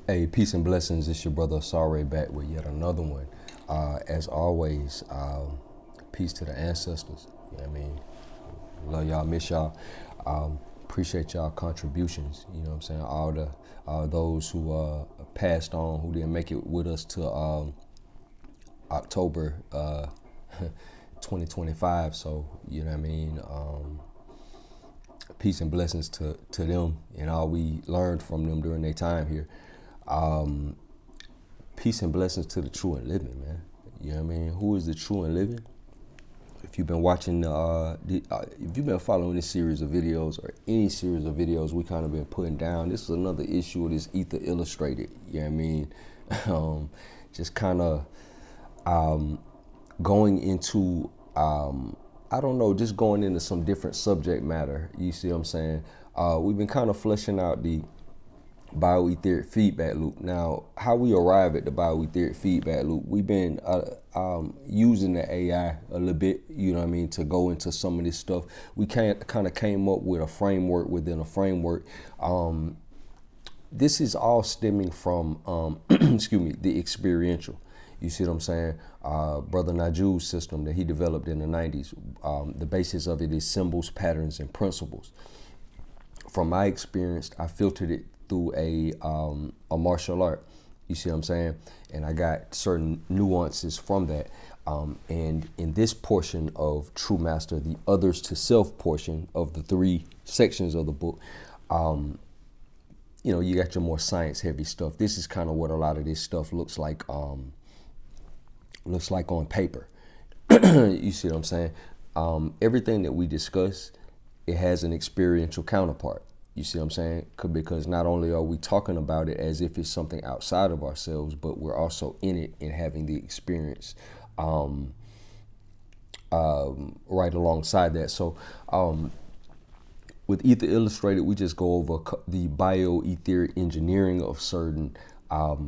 Hey, peace and blessings. It's your brother Sare back with yet another one. As always, peace to the ancestors. You know what I mean? Love y'all, miss y'all. Appreciate y'all contributions. You know what I'm saying? All those who passed on, who didn't make it with us to October 2025. So, you know what I mean? Peace and blessings to them and all we learned from them during their time here. Peace and blessings to the true and living, man. You know what I mean? Who is the true and living? If you've been watching, if you've been following this series of videos or any series of videos we kind of been putting down, this is another issue of this Ether Illustrated. You know what I mean? Just kind of going into, I don't know, just going into some different subject matter. You see what I'm saying? We've been kind of fleshing out the Bio-Aetheric Feedback Loop. Now, how we arrive at the Bio-Aetheric Feedback Loop, we've been using the AI a little bit, you know what I mean, to go into some of this stuff. We kind of came up with a framework within a framework. This is all stemming from, excuse me, the experiential. You see what I'm saying? Brother Naju's system that he developed in the 90s, the basis of it is symbols, patterns, and principles. From my experience, I filtered it through a martial art. You see what I'm saying? And I got certain nuances from that. And in this portion of True Master, the others to self portion of the 3 sections of the book, you know, you got your more science heavy stuff. This is kind of what a lot of this stuff looks like on paper. You see what I'm saying? Everything that we discuss, it has an experiential counterpart. You see what I'm saying? Because not only are we talking about it as if it's something outside of ourselves, but we're also in it and having the experience right alongside that. So with Ether Illustrated, we just go over the bio-etheric engineering of certain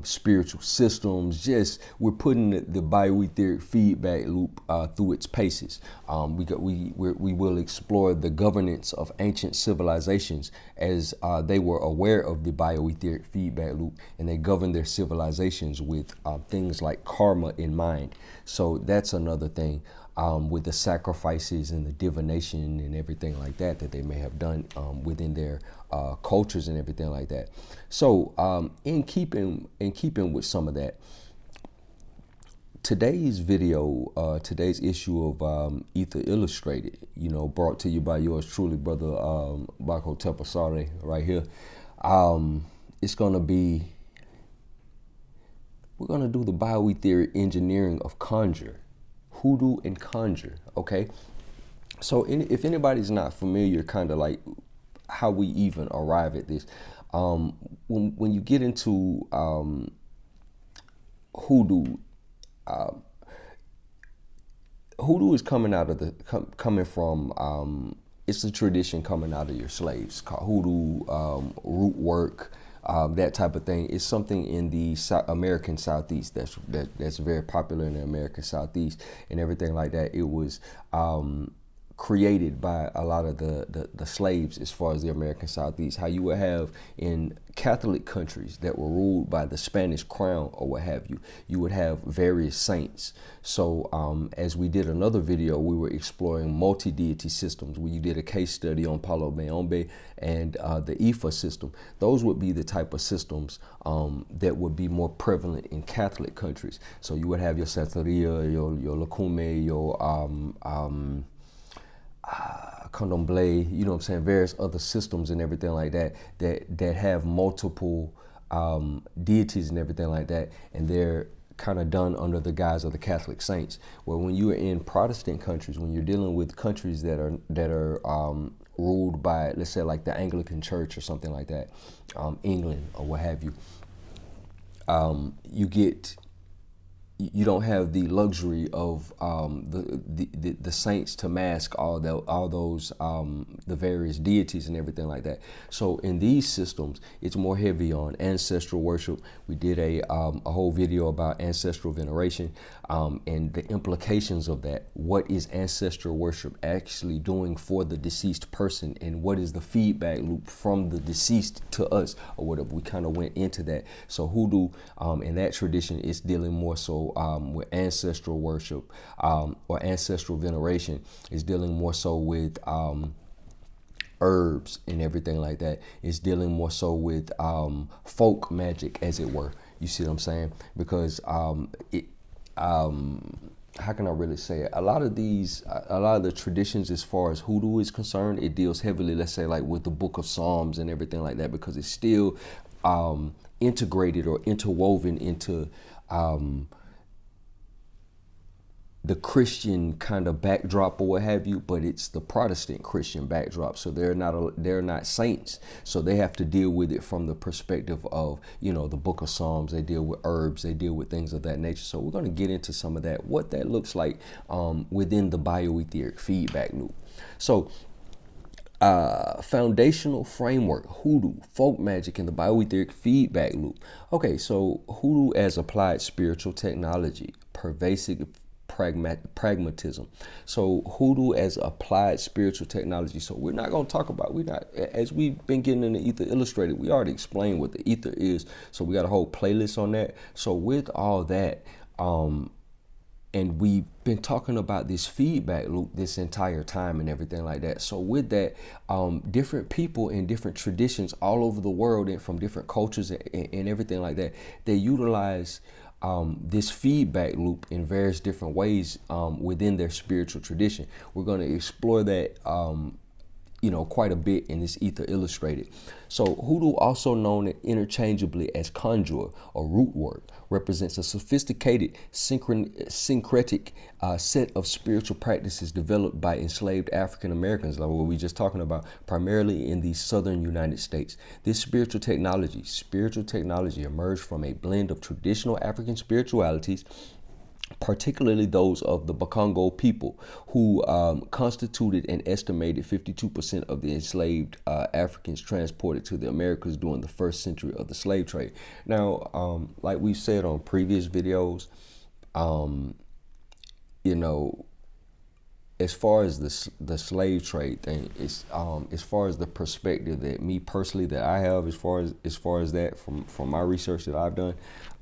spiritual systems. Just we're putting the bio-etheric feedback loop through its paces. We will explore the governance of ancient civilizations as they were aware of the bio-etheric feedback loop, and they govern their civilizations with things like karma in mind. So that's another thing. With the sacrifices and the divination and everything like that they may have done within their cultures and everything like that. So in keeping with some of that, today's video, today's issue of Ether Illustrated, you know, brought to you by yours truly, brother Bako Tepasare, right here. It's gonna be, we're gonna do the bio-etheric engineering of Conjure. Hoodoo and Conjure, okay? So if anybody's not familiar, kind of like how we even arrive at this, when you get into Hoodoo, Hoodoo is coming out of coming from, it's a tradition coming out of your slaves called Hoodoo, Rootwork, that type of thing. Is something in the American Southeast that's very popular in the American Southeast and everything like that. It was created by a lot of the slaves as far as the American Southeast. How you would have in Catholic countries that were ruled by the Spanish crown or what have you, you would have various saints. So as we did another video, we were exploring multi-deity systems where you did a case study on Palo Mayombe and the Ifa system. Those would be the type of systems that would be more prevalent in Catholic countries. So you would have your Santeria, your Lacume, your Condomble, you know what I'm saying, various other systems and everything like that have multiple deities and everything like that, and they're kind of done under the guise of the Catholic saints. Well, when you are in Protestant countries, when you're dealing with countries that are ruled by, let's say, like the Anglican Church or something like that, England or what have you, you get you don't have the luxury of the saints to mask all those the various deities and everything like that. So in these systems, it's more heavy on ancestral worship. We did a whole video about ancestral veneration and the implications of that. What is ancestral worship actually doing for the deceased person, and what is the feedback loop from the deceased to us, or whatever? We kind of went into that. So Hoodoo in that tradition is dealing more so with ancestral worship or ancestral veneration, is dealing more so with herbs and everything like that. It's dealing more so with folk magic, as it were. You see what I'm saying? Because how can I really say it? A lot of the traditions, as far as Hoodoo is concerned, it deals heavily, let's say, like with the Book of Psalms and everything like that, because it's still integrated or interwoven into the Christian kind of backdrop or what have you, but it's the Protestant Christian backdrop. So they're not saints. So they have to deal with it from the perspective of, the Book of Psalms. They deal with herbs. They deal with things of that nature. So we're going to get into some of that, what that looks like within the Bio-Aetheric Feedback Loop. So foundational framework: Hoodoo, folk magic, and the Bio-Aetheric Feedback Loop. Okay, so Hoodoo as applied spiritual technology, pervasive pragmatism. So Hoodoo as applied spiritual technology. So we're not going to talk about, as we've been getting in the Ether Illustrated, we already explained what the Ether is. So we got a whole playlist on that. So with all that, and we've been talking about this feedback loop this entire time and everything like that. So with that, different people in different traditions all over the world and from different cultures and everything like that, they utilize this feedback loop in various different ways within their spiritual tradition. We're going to explore that quite a bit in this Ether Illustrated. So Hoodoo, also known interchangeably as Conjure or Rootwork, represents a sophisticated syncretic set of spiritual practices developed by enslaved African Americans, like what we just talking about, primarily in the southern United States. This spiritual technology emerged from a blend of traditional African spiritualities, particularly those of the Bakongo people, who constituted an estimated 52% of the enslaved Africans transported to the Americas during the first century of the slave trade. Now, like we said on previous videos, as far as the slave trade thing, it's as far as the perspective that me personally that I have, as far as that from my research that I've done,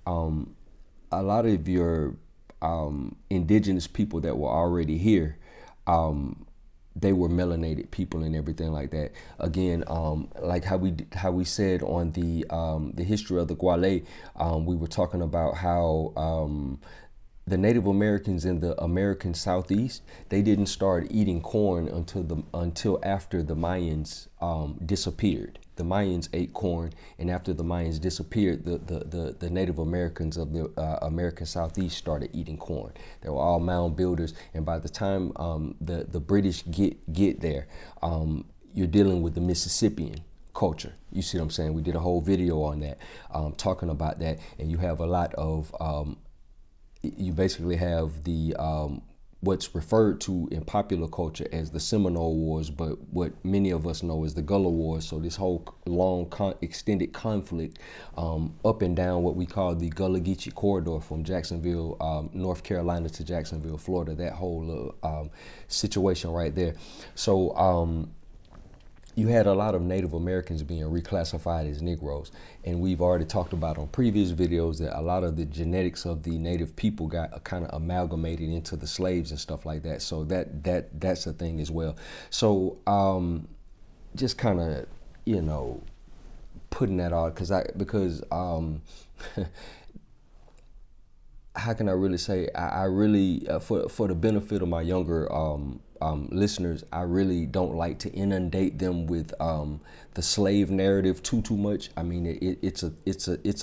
a lot of your indigenous people that were already here, they were melanated people and everything like that. Again, like how we said on the history of the Guale, we were talking about how the Native Americans in the American Southeast, they didn't start eating corn until after the Mayans disappeared. The Mayans ate corn, and after the Mayans disappeared, the Native Americans of the American Southeast started eating corn. They were all mound builders, and by the time the British get there, you're dealing with the Mississippian culture. You see what I'm saying? We did a whole video on that, talking about that, and you have a lot of you basically have the what's referred to in popular culture as the Seminole Wars, but what many of us know as the Gullah Wars. So this whole long extended conflict up and down what we call the Gullah Geechee corridor from Jacksonville, North Carolina to Jacksonville, Florida, that whole situation right there. So you had a lot of Native Americans being reclassified as Negroes. And we've already talked about on previous videos that a lot of the genetics of the Native people got kind of amalgamated into the slaves and stuff like that. So that's a thing as well. So just kind of, putting that on because how can I really say, I really, for the benefit of my younger listeners, I really don't like to inundate them with the slave narrative too much. I mean, it's a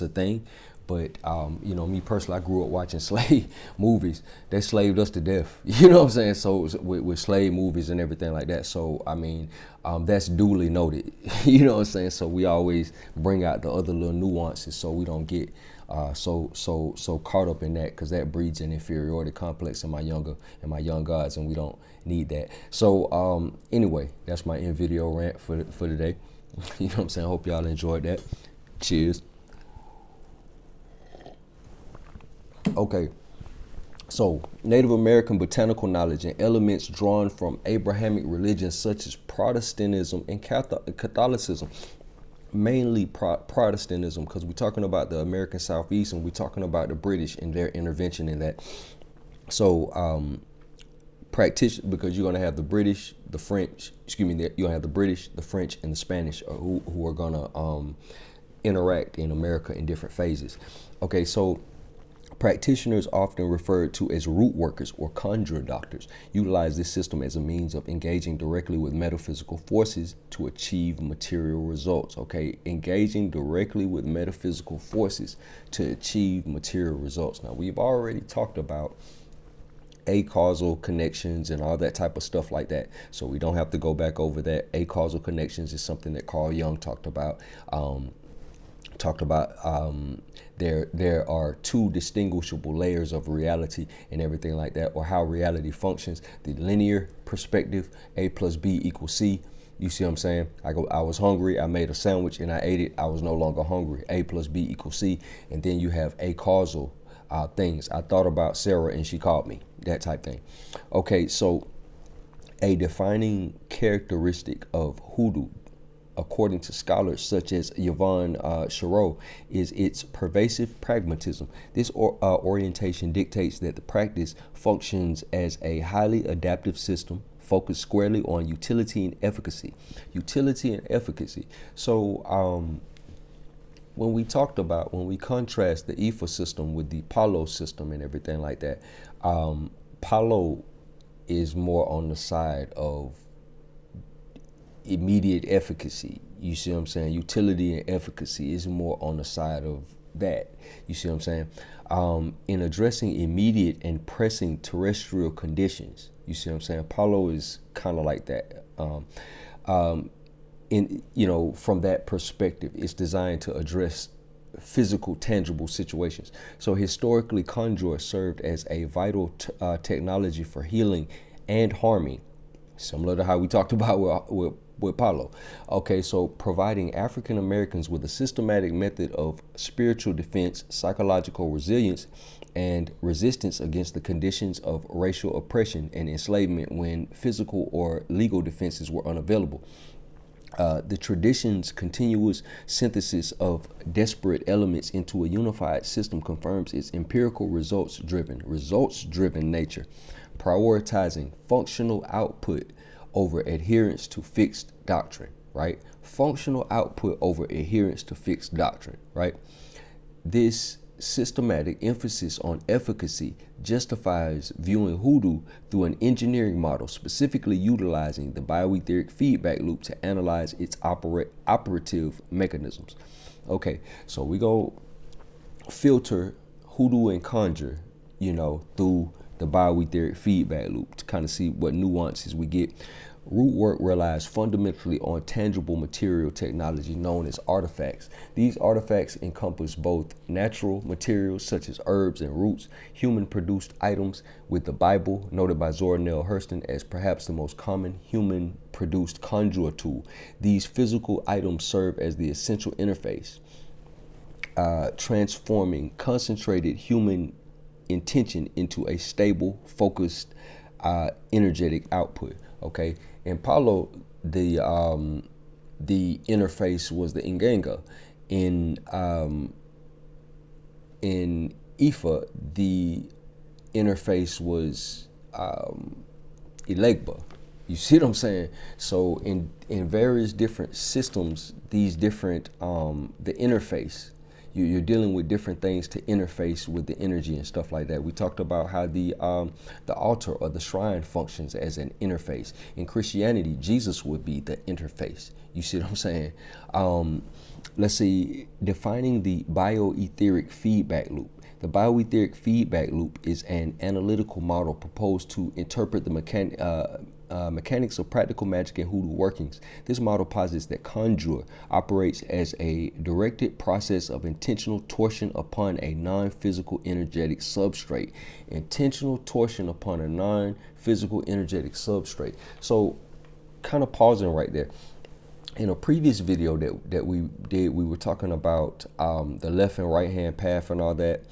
thing, But you know, me personally, I grew up watching slave movies. They slaved us to death. You know what I'm saying? So with slave movies and everything like that. So I mean, that's duly noted. You know what I'm saying? So we always bring out the other little nuances so we don't get so caught up in that, because that breeds an inferiority complex in my young gods, and we don't need that. So anyway, that's my in video rant for today. You know what I'm saying? Hope y'all enjoyed that. Cheers. Okay, so Native American botanical knowledge and elements drawn from Abrahamic religions such as Protestantism and Catholicism, mainly Protestantism, because we're talking about the American Southeast and we're talking about the British and their intervention in that. So practice, because you're going to have the British, the French, you're going to have the British, the French, and the Spanish who are going to interact in America in different phases. Okay, so practitioners, often referred to as root workers or conjure doctors, utilize this system as a means of engaging directly with metaphysical forces to achieve material results. Okay, engaging directly with metaphysical forces to achieve material results. Now, we've already talked about acausal connections and all that type of stuff like that, so we don't have to go back over that. Acausal connections is something that Carl Jung talked about. There are two distinguishable layers of reality and everything like that, or how reality functions. The linear perspective, A plus B equals C. You see what I'm saying? I was hungry, I made a sandwich and I ate it, I was no longer hungry. A plus B equals C. And then you have acausal things. I thought about Sarah and she called me, that type thing. Okay, so a defining characteristic of Hoodoo, according to scholars such as Yvonne Chireau, is its pervasive pragmatism. This orientation dictates that the practice functions as a highly adaptive system focused squarely on utility and efficacy. Utility and efficacy. So when we contrast the Ifa system with the Palo system and everything like that, Palo is more on the side of immediate efficacy. You see what I'm saying? Utility and efficacy is more on the side of that. You see what I'm saying? In addressing immediate and pressing terrestrial conditions, you see what I'm saying? Palo is kind of like that. From that perspective, it's designed to address physical, tangible situations. So historically, Conjure served as a vital technology for healing and harming, similar to how we talked about with Palo. Okay, so providing African Americans with a systematic method of spiritual defense, psychological resilience, and resistance against the conditions of racial oppression and enslavement when physical or legal defenses were unavailable. The tradition's continuous synthesis of disparate elements into a unified system confirms its empirical results-driven nature, prioritizing functional output over adherence to fixed doctrine, right? Functional output over adherence to fixed doctrine, right? This systematic emphasis on efficacy justifies viewing Hoodoo through an engineering model, specifically utilizing the Bio-Aetheric Feedback Loop to analyze its operative mechanisms. Okay, so we go filter Hoodoo and Conjure, through the Bio-Aetheric Feedback Loop to kind of see what nuances we get. Rootwork relies fundamentally on tangible material technology known as artifacts. These artifacts encompass both natural materials such as herbs and roots, human-produced items, with the Bible, noted by Zora Neale Hurston as perhaps the most common human-produced conjure tool. These physical items serve as the essential interface, transforming concentrated human intention into a stable, focused, energetic output. Okay, in Palo, the interface was the Inganga. In Ifa, the interface was Elegba. You see what I'm saying? So in various different systems, these different the interface, You're dealing with different things to interface with the energy and stuff like that. We talked about how the altar or the shrine functions as an interface. In Christianity, Jesus would be the interface. You see what I'm saying? Let's see, defining the Bio-Aetheric Feedback Loop. The Bio-Aetheric Feedback Loop is an analytical model proposed to interpret the mechanics of practical magic and hoodoo workings. This model posits that Conjure operates as a directed process of intentional torsion upon a non-physical energetic substrate. Intentional torsion upon a non-physical energetic substrate. So, kind of pausing right there. In a previous video that we did, we were talking about the left and right hand path and all that,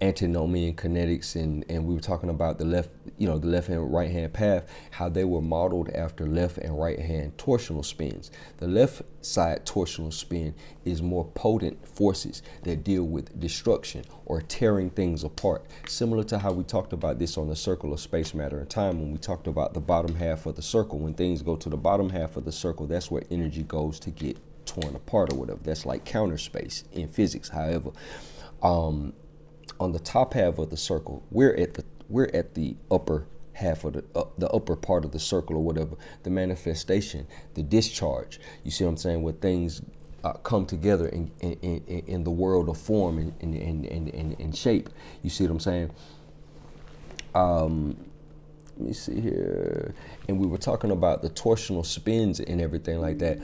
antinomian kinetics, and we were talking about the left and right hand path, how they were modeled after left and right hand torsional spins. The left side torsional spin is more potent forces that deal with destruction or tearing things apart, similar to how we talked about this on the circle of space, matter, and time, when we talked about the bottom half of the circle. When things go to the bottom half of the circle, that's where energy goes to get torn apart or whatever. That's like counter space in physics. However, on the top half of the circle, we're at the upper half of the upper part of the circle or whatever, the manifestation, the discharge. You see what I'm saying? Where things come together in the world of form and shape. You see what I'm saying? Let me see here. And we were talking about the torsional spins and everything like that.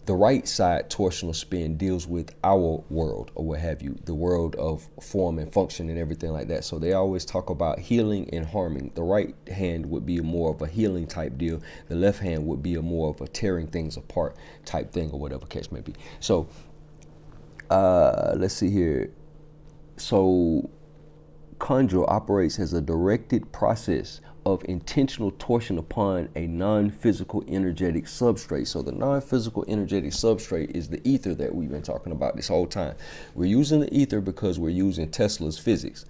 The right side torsional spin deals with our world, or what have you, the world of form and function and everything like that. So they always talk about healing and harming. The right hand would be more of a healing type deal. The left hand would be more of a tearing things apart type thing, or whatever case may be. So let's see here. So Conjure operates as a directed process of intentional torsion upon a non-physical energetic substrate. So the non-physical energetic substrate is the ether that we've been talking about this whole time. We're using the ether because we're using Tesla's physics.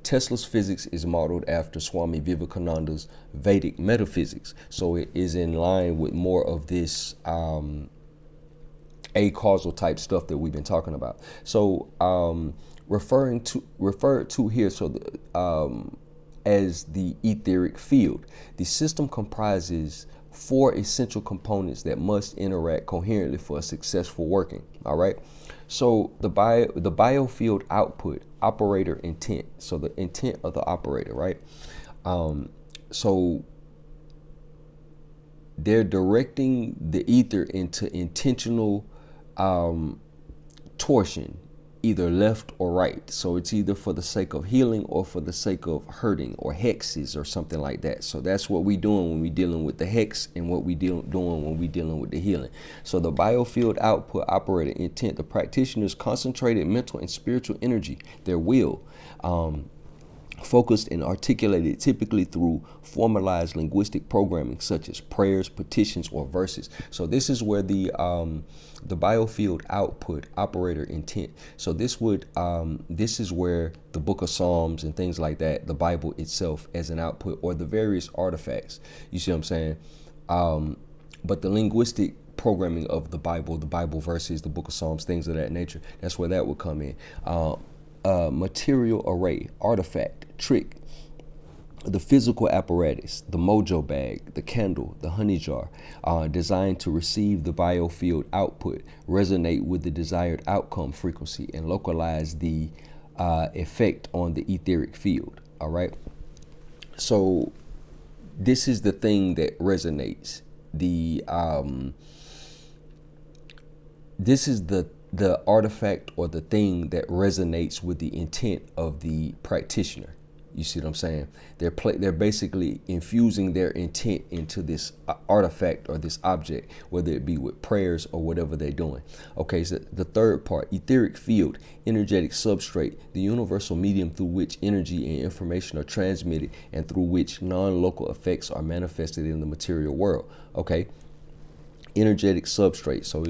Tesla's physics is modeled after Swami Vivekananda's Vedic metaphysics. So it is in line with more of this a-causal type stuff that we've been talking about. So referred to here, so as the etheric field. The system comprises 4 essential components that must interact coherently for a successful working. All right. So the biofield output, operator intent. So the intent of the operator, right? So they're directing the ether into intentional torsion, either left or right. So it's either for the sake of healing or for the sake of hurting, or hexes or something like that. So that's what we're doing when we're dealing with the hex, and what we're doing when we're dealing with the healing. So the biofield output, operator intent, the practitioner's concentrated mental and spiritual energy, their will, focused and articulated typically through formalized linguistic programming such as prayers, petitions, or verses. So this is where the biofield output, operator intent. So this is where the Book of Psalms and things like that, the Bible itself as an output, or the various artifacts. You see what I'm saying? But the linguistic programming of the Bible verses, the Book of Psalms, things of that nature, that's where that would come in. Material array, artifact, trick, the physical apparatus, the mojo bag, the candle, the honey jar, designed to receive the biofield output, resonate with the desired outcome frequency, and localize the effect on the etheric field. All right. So this is the thing that resonates. This is the artifact or the thing that resonates with the intent of the practitioner. You see what I'm saying? They're basically infusing their intent into this artifact or this object, whether it be with prayers or whatever they're doing. Okay, so the third part, etheric field, energetic substrate, the universal medium through which energy and information are transmitted and through which non-local effects are manifested in the material world. Okay. Energetic substrate, so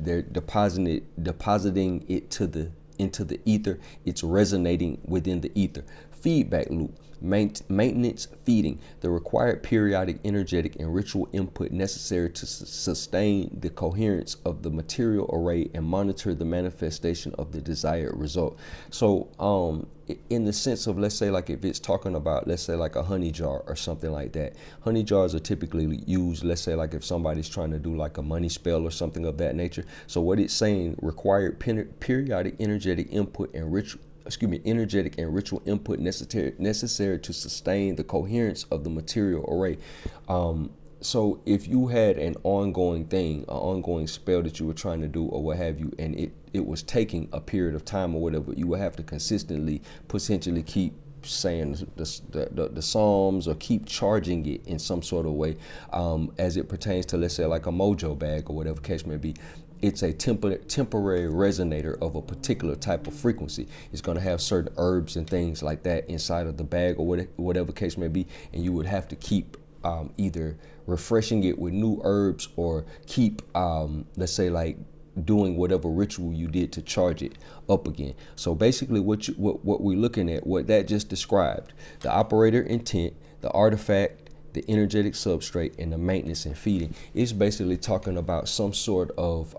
they're depositing it into the ether. It's resonating within the ether. feedback loop, maintenance, feeding, the required periodic, energetic, and ritual input necessary to sustain the coherence of the material array and monitor the manifestation of the desired result. So, in the sense of, let's say, like if it's talking about, let's say, like a honey jar or something like that. Honey jars are typically used, let's say, like if somebody's trying to do like a money spell or something of that nature. So what it's saying, required periodic, energetic input and energetic and ritual input necessary to sustain the coherence of the material array. So if you had an ongoing thing, an ongoing spell that you were trying to do or what have you, and it was taking a period of time or whatever, you would have to consistently, potentially keep saying the Psalms or keep charging it in some sort of way, as it pertains to, let's say, like a mojo bag or whatever case may be. It's a temporary resonator of a particular type of frequency. It's going to have certain herbs and things like that inside of the bag or whatever case may be, and you would have to keep either refreshing it with new herbs or keep, let's say, like doing whatever ritual you did to charge it up again. So basically what we're looking at, what that just described, the operator intent, the artifact, the energetic substrate, and the maintenance and feeding, is basically talking about some sort of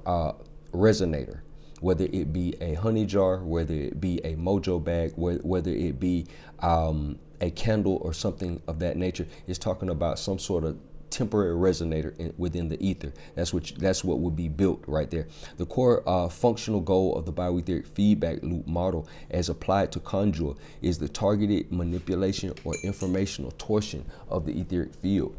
resonator, whether it be a honey jar, whether it be a mojo bag, whether it be a candle or something of that nature. Is talking about some sort of temporary resonator within the ether. That's what would be built right there. The core functional goal of the Bio-Aetheric Feedback Loop model, as applied to Conjure, is the targeted manipulation or informational torsion of the etheric field.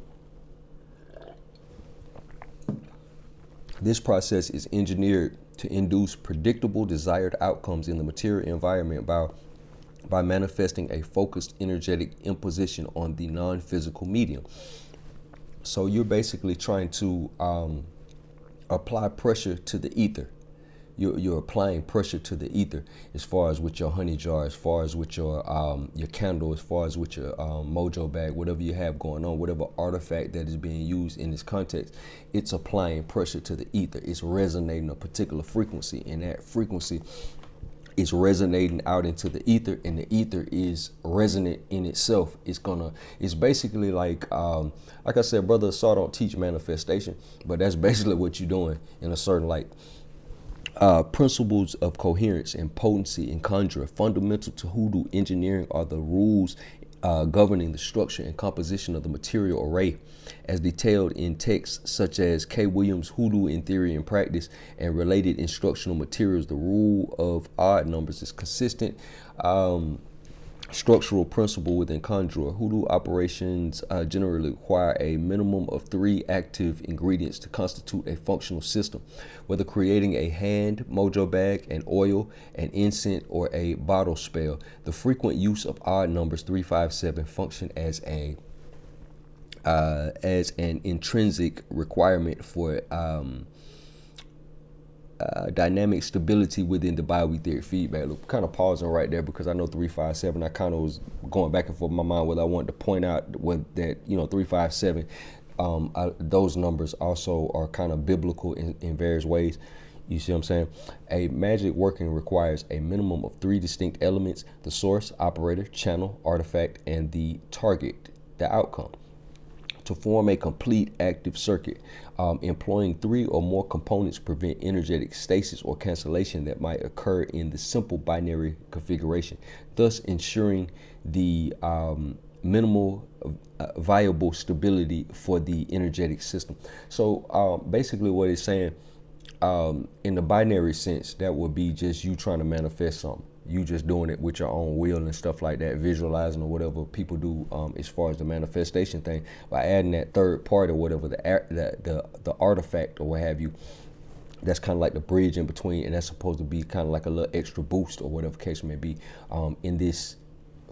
This process is engineered to induce predictable desired outcomes in the material environment by manifesting a focused energetic imposition on the non-physical medium. So you're basically trying to apply pressure to the ether. You're applying pressure to the ether, as far as with your honey jar, as far as with your candle, as far as with your mojo bag, whatever you have going on, whatever artifact that is being used in this context. It's applying pressure to the ether. It's resonating a particular frequency, and that frequency is resonating out into the ether, and the ether is resonant in itself. It's basically like I said, Brother Assault don't teach manifestation, but that's basically what you're doing in a certain light. Principles of coherence and potency in Conjure, fundamental to Hoodoo engineering, are the rules governing the structure and composition of the material array, as detailed in texts such as K. Williams' Hoodoo in Theory and Practice and related instructional materials. The rule of odd numbers is consistent structural principle within Conjure. Hoodoo operations generally require a minimum of 3 active ingredients to constitute a functional system, whether creating a hand, mojo bag, an oil, an incense, or a bottle spell. The frequent use of odd numbers 3, 5, 7 function as an intrinsic requirement for dynamic stability within the Bio-Aetheric Feedback Loop. Kind of pausing right there because I know 3, 5, 7. I kind of was going back and forth in my mind whether I wanted to point out that 3, 5, 7. Those numbers also are kind of biblical in various ways. You see what I'm saying? A magic working requires a minimum of 3 distinct elements: the source, operator, channel, artifact, and the target, the outcome, to form a complete active circuit. Employing 3 or more components prevent energetic stasis or cancellation that might occur in the simple binary configuration, thus ensuring the minimal viable stability for the energetic system. So basically what it's saying, in the binary sense, that would be just you trying to manifest something. You just doing it with your own will and stuff like that, visualizing or whatever people do as far as the manifestation thing. By adding that third part or whatever, the artifact or what have you, that's kind of like the bridge in between, and that's supposed to be kind of like a little extra boost or whatever case may be in this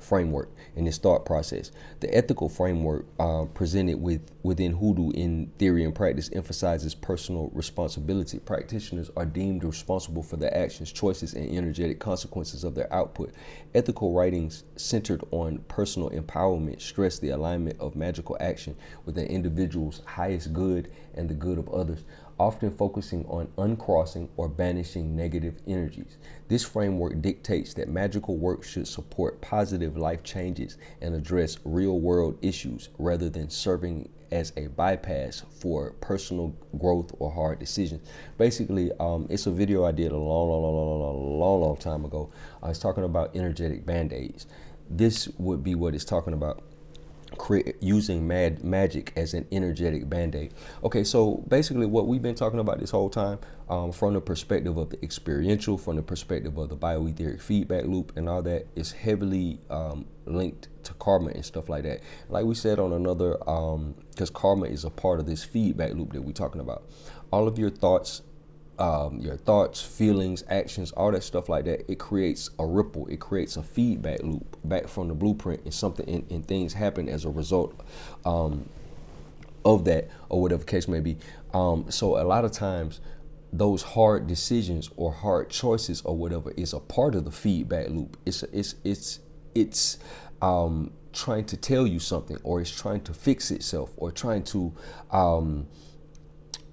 framework, in this thought process. The ethical framework presented within Hoodoo in Theory and Practice emphasizes personal responsibility. Practitioners are deemed responsible for their actions, choices, and energetic consequences of their output. Ethical writings centered on personal empowerment stress the alignment of magical action with an individual's highest good and the good of others. often focusing on uncrossing or banishing negative energies. This framework dictates that magical work should support positive life changes and address real-world issues rather than serving as a bypass for personal growth or hard decisions. Basically, it's a video I did a long time ago. I was talking about energetic band-aids. This would be what it's talking about. Using magic as an energetic band-aid. Okay, so basically what we've been talking about this whole time, from the perspective of the experiential, from the perspective of the Bio-Aetheric Feedback Loop and all that, is heavily linked to karma and stuff like that. Like we said on another, because karma is a part of this feedback loop that we're talking about. All of your thoughts, feelings, actions, all that stuff like that, it creates a ripple. It creates a feedback loop back from the blueprint, and something and things happen as a result of that, or whatever case may be. So a lot of times those hard decisions or hard choices or whatever is a part of the feedback loop. It's trying to tell you something, or it's trying to fix itself, or trying to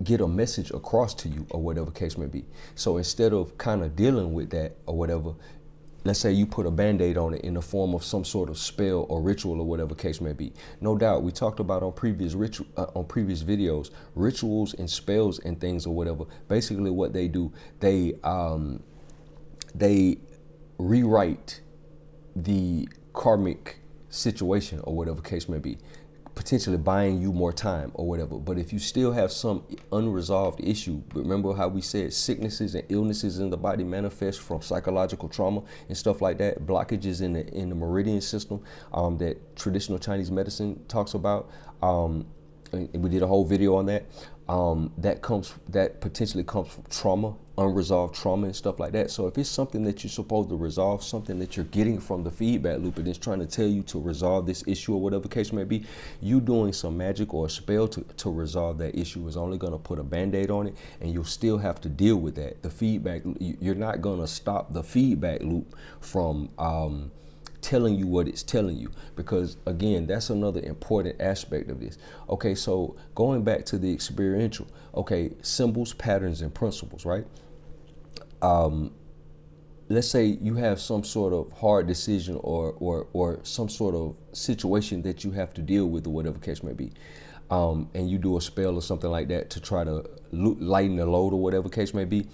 get a message across to you, or whatever case may be. So instead of kind of dealing with that or whatever, let's say you put a band-aid on it in the form of some sort of spell or ritual, or whatever case may be. No doubt, we talked about on previous videos, rituals and spells and things or whatever. Basically what they do, they rewrite the karmic situation, or whatever case may be, potentially buying you more time or whatever. But if you still have some unresolved issue, remember how we said sicknesses and illnesses in the body manifest from psychological trauma and stuff like that, blockages in the meridian system that traditional Chinese medicine talks about. And we did a whole video on that. That potentially comes from trauma, unresolved trauma and stuff like that. So if it's something that you're supposed to resolve, something that you're getting from the feedback loop, and it's trying to tell you to resolve this issue or whatever case may be, you doing some magic or a spell to resolve that issue is only going to put a band-aid on it, and you'll still have to deal with that. The feedback, you're not going to stop the feedback loop from telling you what it's telling you, because again, that's another important aspect of this. Okay, so going back to the experiential, okay, symbols, patterns, and principles, right? Let's say you have some sort of hard decision or some sort of situation that you have to deal with, or whatever case may be, and you do a spell or something like that to try to lighten the load, or whatever case may be.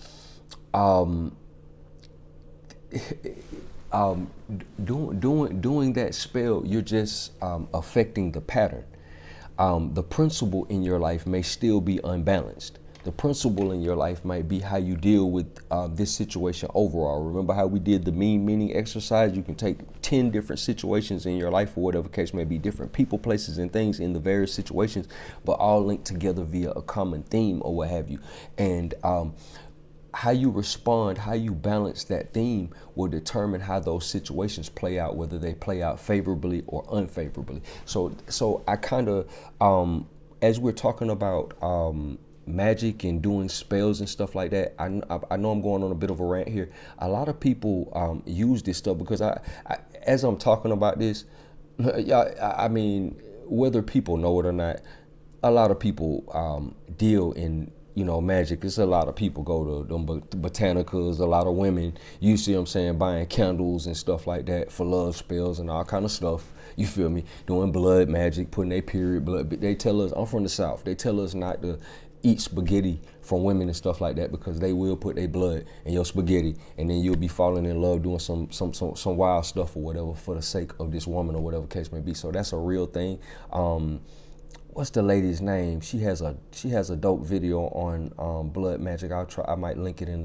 Doing that spell, you're just affecting the pattern. The principle in your life may still be unbalanced. The principle in your life might be how you deal with this situation overall. Remember how we did the meaning exercise? You can take 10 different situations in your life, or whatever case may be, different people, places, and things in the various situations, but all linked together via a common theme or what have you. And how you respond, how you balance that theme will determine how those situations play out, whether they play out favorably or unfavorably. So I kind of, as we're talking about magic and doing spells and stuff like that, I know I'm going on a bit of a rant here. A lot of people use this stuff because I as I'm talking about this, I mean, whether people know it or not, a lot of people deal in, you know, magic. It's a lot of people go to them botanicals, a lot of women, you see what I'm saying, buying candles and stuff like that for love spells and all kind of stuff. You feel me? Doing blood magic, putting their period blood. They tell us, I'm from the South, they tell us not to eat spaghetti from women and stuff like that, because they will put their blood in your spaghetti, and then you'll be falling in love doing some wild stuff or whatever for the sake of this woman, or whatever case may be. So that's a real thing. What's the lady's name? She has a dope video on blood magic. I might link it in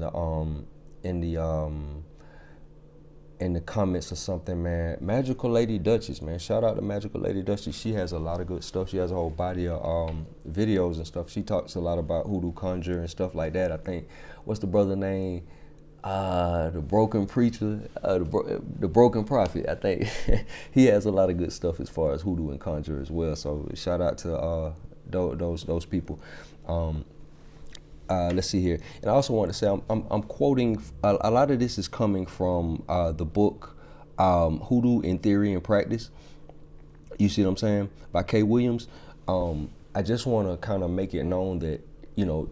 the comments or something, man. Magical Lady Duchess, man. Shout out to Magical Lady Duchess. She has a lot of good stuff. She has a whole body of videos and stuff. She talks a lot about Hoodoo, Conjure, and stuff like that. I think, what's the brother name? The broken preacher, the broken prophet. I think he has a lot of good stuff as far as Hoodoo and Conjure as well. So shout out to those people. Let's see here. And I also want to say I'm quoting a lot of this is coming from the book Hoodoo in Theory and Practice. You see what I'm saying? By K. Williams. I just want to kind of make it known that, you know,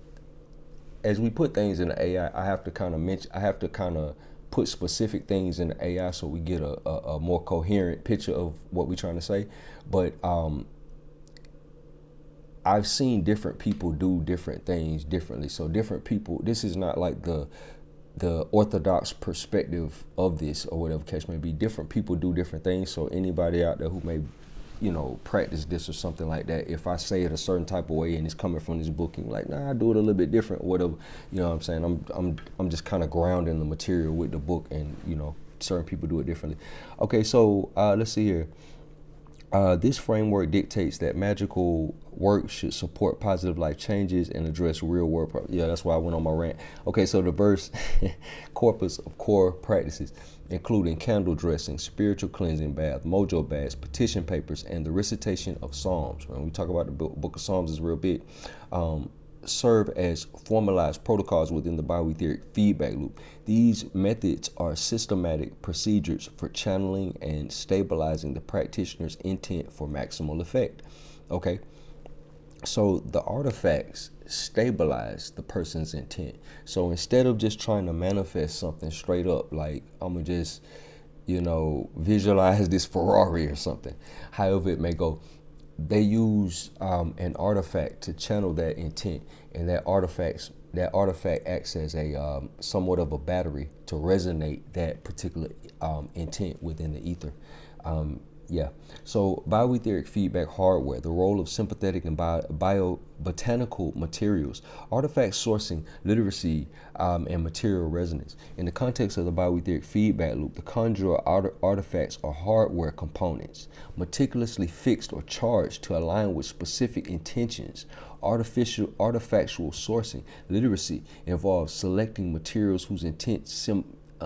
as we put things in the AI, I have to kind of mention, I have to kind of put specific things in the AI so we get a more coherent picture of what we're trying to say. But I've seen different people do different things differently. So different people, this is not like the orthodox perspective of this or whatever case may be. Different people do different things. So anybody out there who may, you know, practice this or something like that, if I say it a certain type of way and it's coming from this book, and like, nah, I do it a little bit different or whatever, you know what I'm saying? I'm just kind of grounding the material with the book, and, you know, certain people do it differently. Okay, so let's see here. This framework dictates that magical work should support positive life changes and address real world problems. Yeah, that's why I went on my rant. Okay, so the verse corpus of core practices, including candle dressing, spiritual cleansing bath, mojo baths, petition papers, and the recitation of Psalms. When we talk about the book of Psalms, is real big. Serve as formalized protocols within the Bio-Aetheric Feedback Loop. These methods are systematic procedures for channeling and stabilizing the practitioner's intent for maximal effect. Okay, so the artifacts stabilize the person's intent. So instead of just trying to manifest something straight up, like I'm gonna just, you know, visualize this Ferrari or something, however it may go, they use an artifact to channel that intent, and that artifact acts as a somewhat of a battery to resonate that particular intent within the ether. Yeah. So Bio-Aetheric feedback hardware, the role of sympathetic and botanical materials, artifact sourcing, literacy, and material resonance. In the context of the Bio-Aetheric feedback loop, the Conjure artifacts are hardware components, meticulously fixed or charged to align with specific intentions. Artificial artifactual sourcing, literacy, involves selecting materials whose intent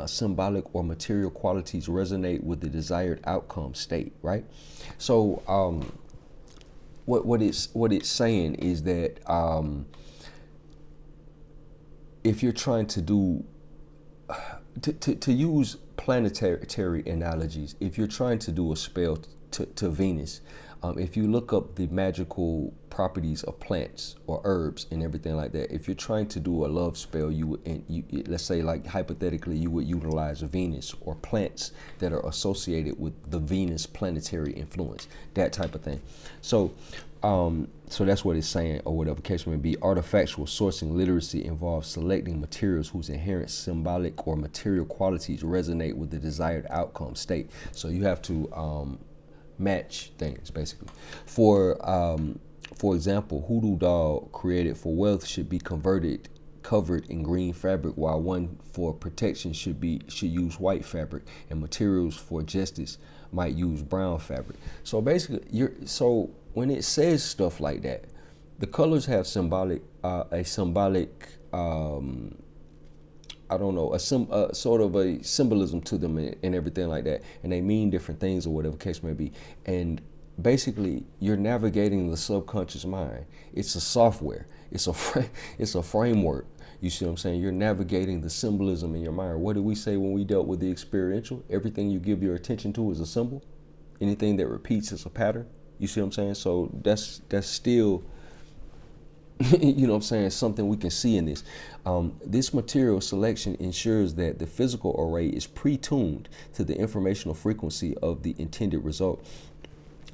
symbolic or material qualities resonate with the desired outcome state, right? So what it's saying is that if you're trying to do to use planetary analogies, if you're trying to do a spell to Venus, if you look up the magical properties of plants or herbs and everything like that, if you're trying to do a love spell, let's say, like, hypothetically, you would utilize Venus or plants that are associated with the Venus planetary influence, that type of thing. So so that's what it's saying, or whatever case may be. Artifactual sourcing literacy involves selecting materials whose inherent symbolic or material qualities resonate with the desired outcome state. So you have to match things, basically. For example, hoodoo doll created for wealth should be covered in green fabric, while one for protection should use white fabric, and materials for justice might use brown fabric. So basically, so when it says stuff like that, the colors have a symbolic I don't know, sort of a symbolism to them and everything like that, and they mean different things or whatever case may be. And basically, you're navigating the subconscious mind. It's a software. It's a framework. You see what I'm saying? You're navigating the symbolism in your mind. What did we say when we dealt with the experiential? Everything you give your attention to is a symbol. Anything that repeats is a pattern. You see what I'm saying? So that's still, you know what I'm saying, something we can see in this. This material selection ensures that the physical array is pre-tuned to the informational frequency of the intended result.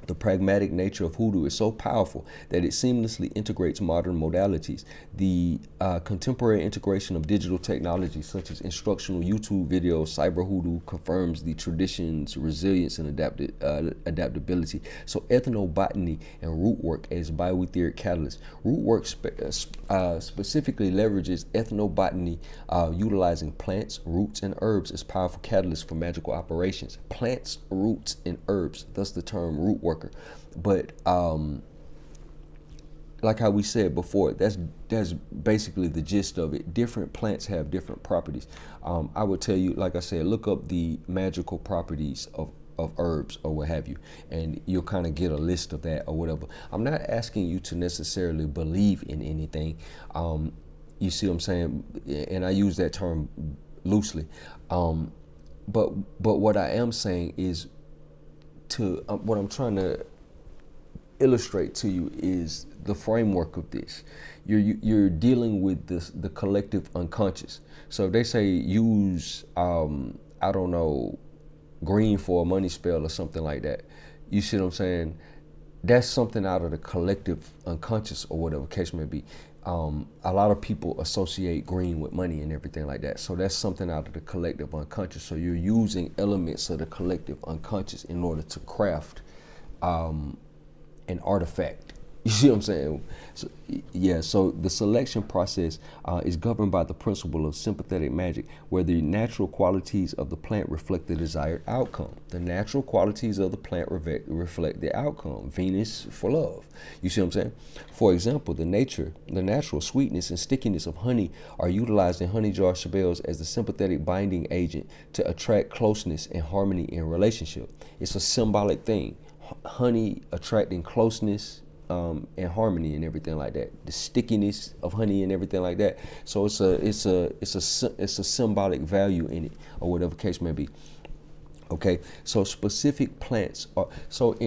The pragmatic nature of hoodoo is so powerful that it seamlessly integrates modern modalities. The contemporary integration of digital technologies such as instructional YouTube videos, cyber hoodoo, confirms the tradition's resilience and adaptability. So ethnobotany and rootwork as bio-etheric catalysts. Rootwork specifically leverages ethnobotany, utilizing plants, roots, and herbs as powerful catalysts for magical operations. Plants, roots, and herbs, thus the term rootwork. But like how we said before, that's basically the gist of it. Different plants have different properties. I would tell you, like I said, look up the magical properties of herbs or what have you, and you'll kind of get a list of that or whatever. I'm not asking you to necessarily believe in anything. You see what I'm saying? And I use that term loosely. But what I am saying is, what I'm trying to illustrate to you is the framework of this. You're dealing with the collective unconscious. So they say use I don't know, green for a money spell or something like that. You see what I'm saying? That's something out of the collective unconscious or whatever case may be. A lot of people associate green with money and everything like that. So that's something out of the collective unconscious. So you're using elements of the collective unconscious in order to craft an artifact. You see what I'm saying? So, yeah, so the selection process is governed by the principle of sympathetic magic, where the natural qualities of the plant reflect the desired outcome. The natural qualities of the plant reflect the outcome. Venus for love. You see what I'm saying? For example, the natural sweetness and stickiness of honey are utilized in honey jar shells as the sympathetic binding agent to attract closeness and harmony in relationship. It's a symbolic thing. Honey attracting closeness and harmony and everything like that, the stickiness of honey and everything like that. So it's a symbolic value in it, or whatever case may be. Okay, so specific plants are so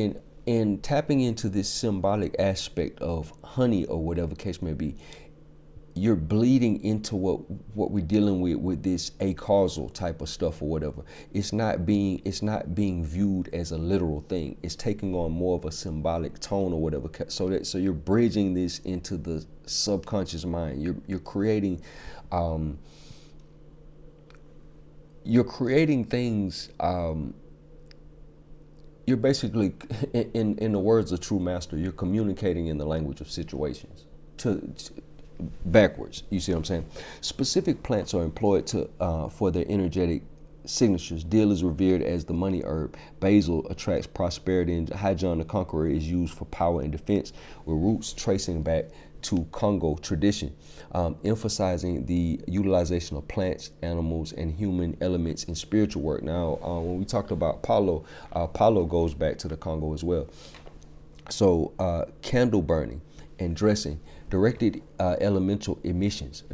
in tapping into this symbolic aspect of honey or whatever case may be. You're bleeding into what we're dealing with this acausal type of stuff or whatever. It's not being viewed as a literal thing. It's taking on more of a symbolic tone or whatever. So you're bridging this into the subconscious mind. You're creating things. You're basically, in the words of True Master, you're communicating in the language of situations backwards. You see what I'm saying? Specific plants are employed for their energetic signatures. Dill is revered as the money herb. Basil attracts prosperity, and John the Conqueror is used for power and defense, with roots tracing back to Congo tradition, emphasizing the utilization of plants, animals, and human elements in spiritual work. Now, when we talked about Palo, Palo goes back to the Congo as well. So, candle burning and dressing, directed elemental emissions.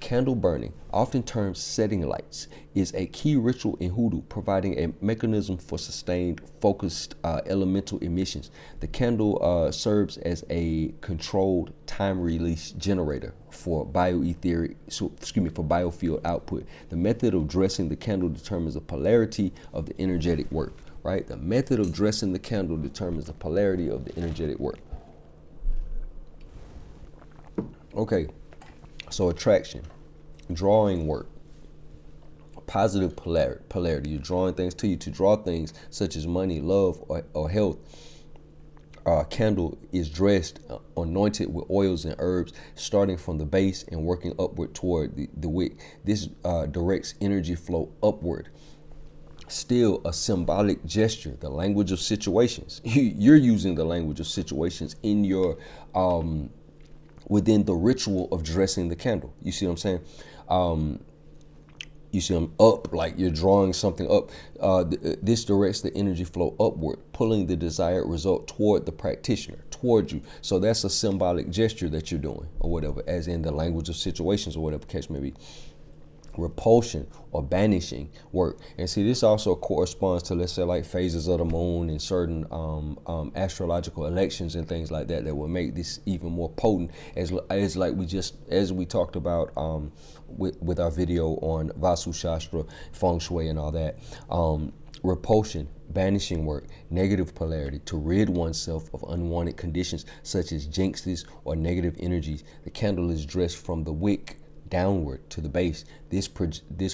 Candle burning, often termed setting lights, is a key ritual in Hoodoo, providing a mechanism for sustained, focused elemental emissions. The candle serves as a controlled time release generator for biofield output. The method of dressing the candle determines the polarity of the energetic work. Right? The method of dressing the candle determines the polarity of the energetic work. Okay, so attraction, drawing work, positive polarity. You're drawing things to you to draw things such as money, love, or health. Candle is dressed, anointed with oils and herbs, starting from the base and working upward toward the wick. This directs energy flow upward. Still a symbolic gesture, the language of situations. You're using the language of situations in your within the ritual of dressing the candle. You see what I'm saying? You see them up, like you're drawing something up. This directs the energy flow upward, pulling the desired result toward the practitioner, toward you. So that's a symbolic gesture that you're doing, or whatever, as in the language of situations, or whatever case may be. Repulsion or banishing work. And see, this also corresponds to, let's say, like phases of the moon and certain astrological elections and things like that will make this even more potent, as like we talked about with our video on Vastu Shastra, Feng Shui and all that. Repulsion, banishing work, negative polarity, to rid oneself of unwanted conditions such as jinxes or negative energies. The candle is dressed from the wick downward to the base. This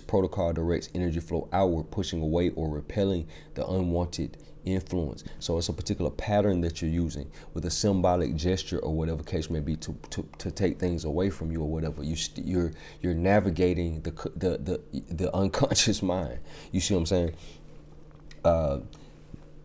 protocol directs energy flow outward, pushing away or repelling the unwanted influence. So it's a particular pattern that you're using with a symbolic gesture or whatever case may be to take things away from you or whatever. You're navigating the unconscious mind. You see what I'm saying?